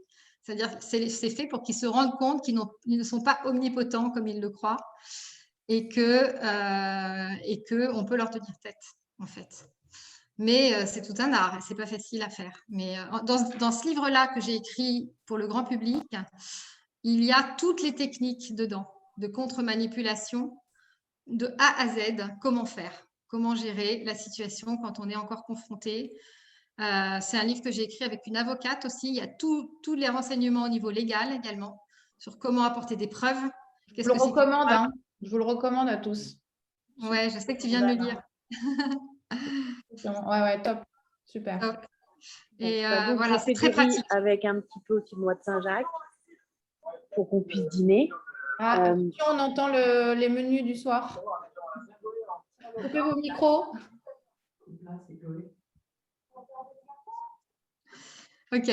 C'est-à-dire que c'est fait pour qu'ils se rendent compte qu'ils ne sont pas omnipotents comme ils le croient et qu'on peut leur tenir tête, en fait. Mais c'est tout un art et c'est pas facile à faire. Mais dans ce livre-là que j'ai écrit pour le grand public, il y a toutes les techniques dedans de contre-manipulation de A à Z, comment faire, comment gérer la situation quand on est encore confronté. C'est un livre que j'ai écrit avec une avocate aussi. Il y a tous les renseignements au niveau légal également sur comment apporter des preuves. Je vous le recommande, hein. Je vous le recommande à tous. Ouais, je sais que tu viens de le lire. Ouais, top. Super. Top. Et donc, voilà, c'est très pratique. Avec un petit peu aussi de noix de Saint-Jacques pour qu'on puisse dîner. Ah, attention, on entend les menus du soir. Coupez vos micros. Ok.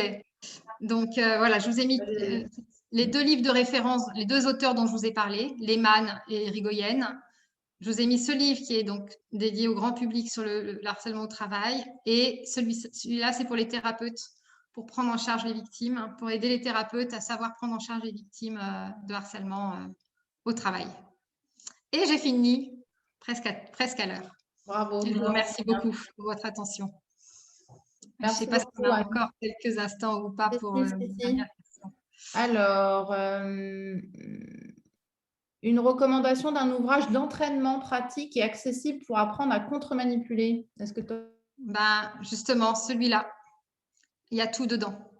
Donc, voilà, je vous ai mis les 2 livres de référence, les 2 auteurs dont je vous ai parlé, Lehmann et Irigoyen. Je vous ai mis ce livre qui est donc dédié au grand public sur le harcèlement au travail. Et celui-là, c'est pour les thérapeutes, pour prendre en charge les victimes, pour aider les thérapeutes à savoir prendre en charge les victimes de harcèlement au travail. Et j'ai fini presque à l'heure. Bravo. Je vous remercie beaucoup pour votre attention. Je ne sais pas si on a encore quelques instants ou pas pour la dernière question. Alors, une recommandation d'un ouvrage d'entraînement pratique et accessible pour apprendre à contre-manipuler. Est-ce que Ben, justement, celui-là, il y a tout dedans.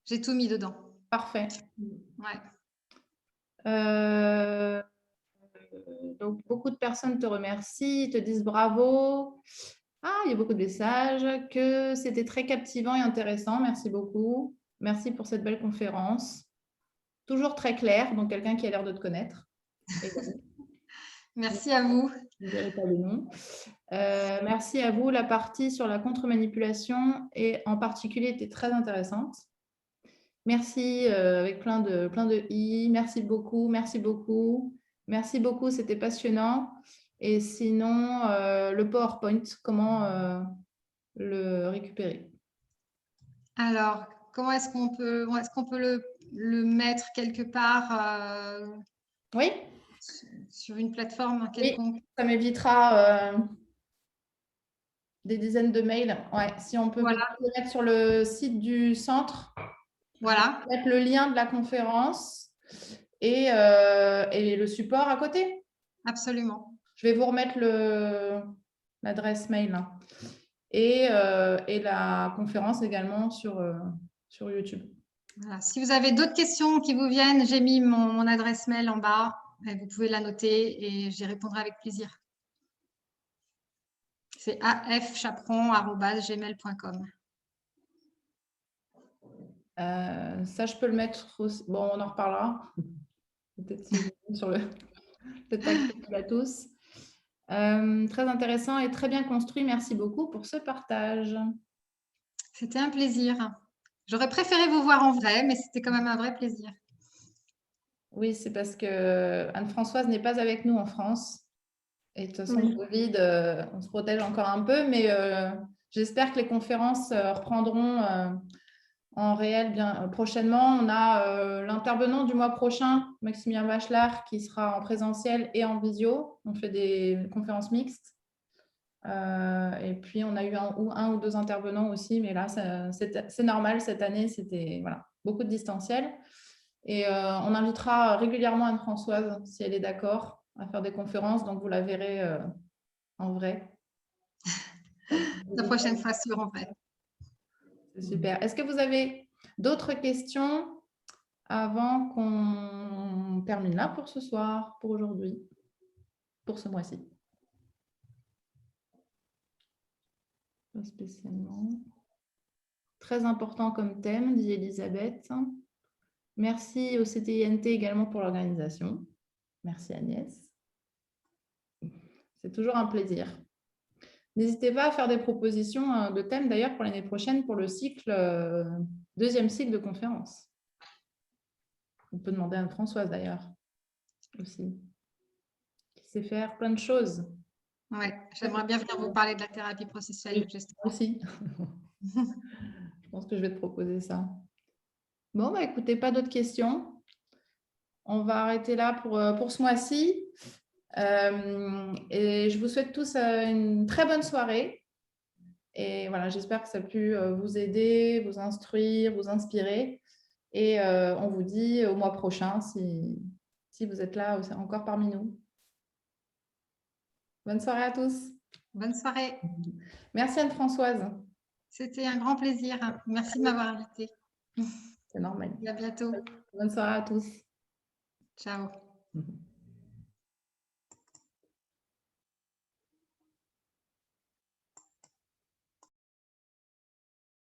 J'ai tout mis dedans. Parfait. Ouais. Donc, beaucoup de personnes te remercient, te disent bravo. Ah, il y a beaucoup de messages, que c'était très captivant et intéressant. Merci beaucoup. Merci pour cette belle conférence. Toujours très clair, donc quelqu'un qui a l'air de te connaître. Merci à vous. Je ne dirai pas le nom. Merci à vous. La partie sur la contre-manipulation et en particulier était très intéressante. Merci avec plein de i. Merci beaucoup, merci beaucoup. Merci beaucoup, c'était passionnant. Et sinon, le PowerPoint, comment le récupérer? Alors, comment est-ce qu'on peut le mettre quelque part Oui, sur une plateforme oui, quelconque? ça m'évitera des dizaines de mails. Ouais, si on peut Voilà. le mettre sur le site du centre, Voilà. mettre le lien de la conférence et le support à côté. Absolument. Je vais vous remettre l'adresse mail hein. Et la conférence également sur YouTube. Voilà. Si vous avez d'autres questions qui vous viennent, j'ai mis mon adresse mail en bas. Vous pouvez la noter et j'y répondrai avec plaisir. C'est afchaperon@gmail.com. Ça, je peux le mettre aussi. Bon, on en reparlera. Peut-être si sur le peut-être accessible à tous. Très intéressant et très bien construit. Merci beaucoup pour ce partage. C'était un plaisir. J'aurais préféré vous voir en vrai, mais c'était quand même un vrai plaisir. Oui, c'est parce que Anne-Françoise n'est pas avec nous en France. Et de toute façon, Oui. Covid, on se protège encore un peu, mais j'espère que les conférences reprendront en réel bien prochainement. On a l'intervenant du mois prochain, Maximilien Bachelard, qui sera en présentiel et en visio. On fait des conférences mixtes. Et puis, on a eu un ou deux intervenants aussi, mais là, c'est normal. Cette année, c'était voilà, beaucoup de distanciel. Et on invitera régulièrement Anne-Françoise, si elle est d'accord, à faire des conférences. Donc, vous la verrez en vrai. La prochaine fois sur en vrai. C'est super. Est-ce que vous avez d'autres questions avant qu'on termine là pour ce soir, pour aujourd'hui, pour ce mois-ci? Pas spécialement. Très important comme thème, dit Elisabeth. Merci au CTINT également pour l'organisation. Merci Agnès. C'est toujours un plaisir. N'hésitez pas à faire des propositions de thèmes d'ailleurs pour l'année prochaine pour le cycle, deuxième cycle de conférences. On peut demander à Anne-Françoise d'ailleurs aussi, qui sait faire plein de choses. Ouais, j'aimerais bien venir vous parler de la thérapie processuelle de gestion. Aussi. Je pense que je vais te proposer ça. Bon, bah, écoutez, pas d'autres questions. On va arrêter là pour ce mois-ci. Et je vous souhaite tous une très bonne soirée. Et voilà, j'espère que ça a pu vous aider, vous instruire, vous inspirer. Et on vous dit au mois prochain si vous êtes là encore parmi nous. Bonne soirée à tous. Bonne soirée. Merci Anne-Françoise. C'était un grand plaisir. Merci de m'avoir invitée. C'est normal. Et à bientôt. Bonne soirée à tous. Ciao.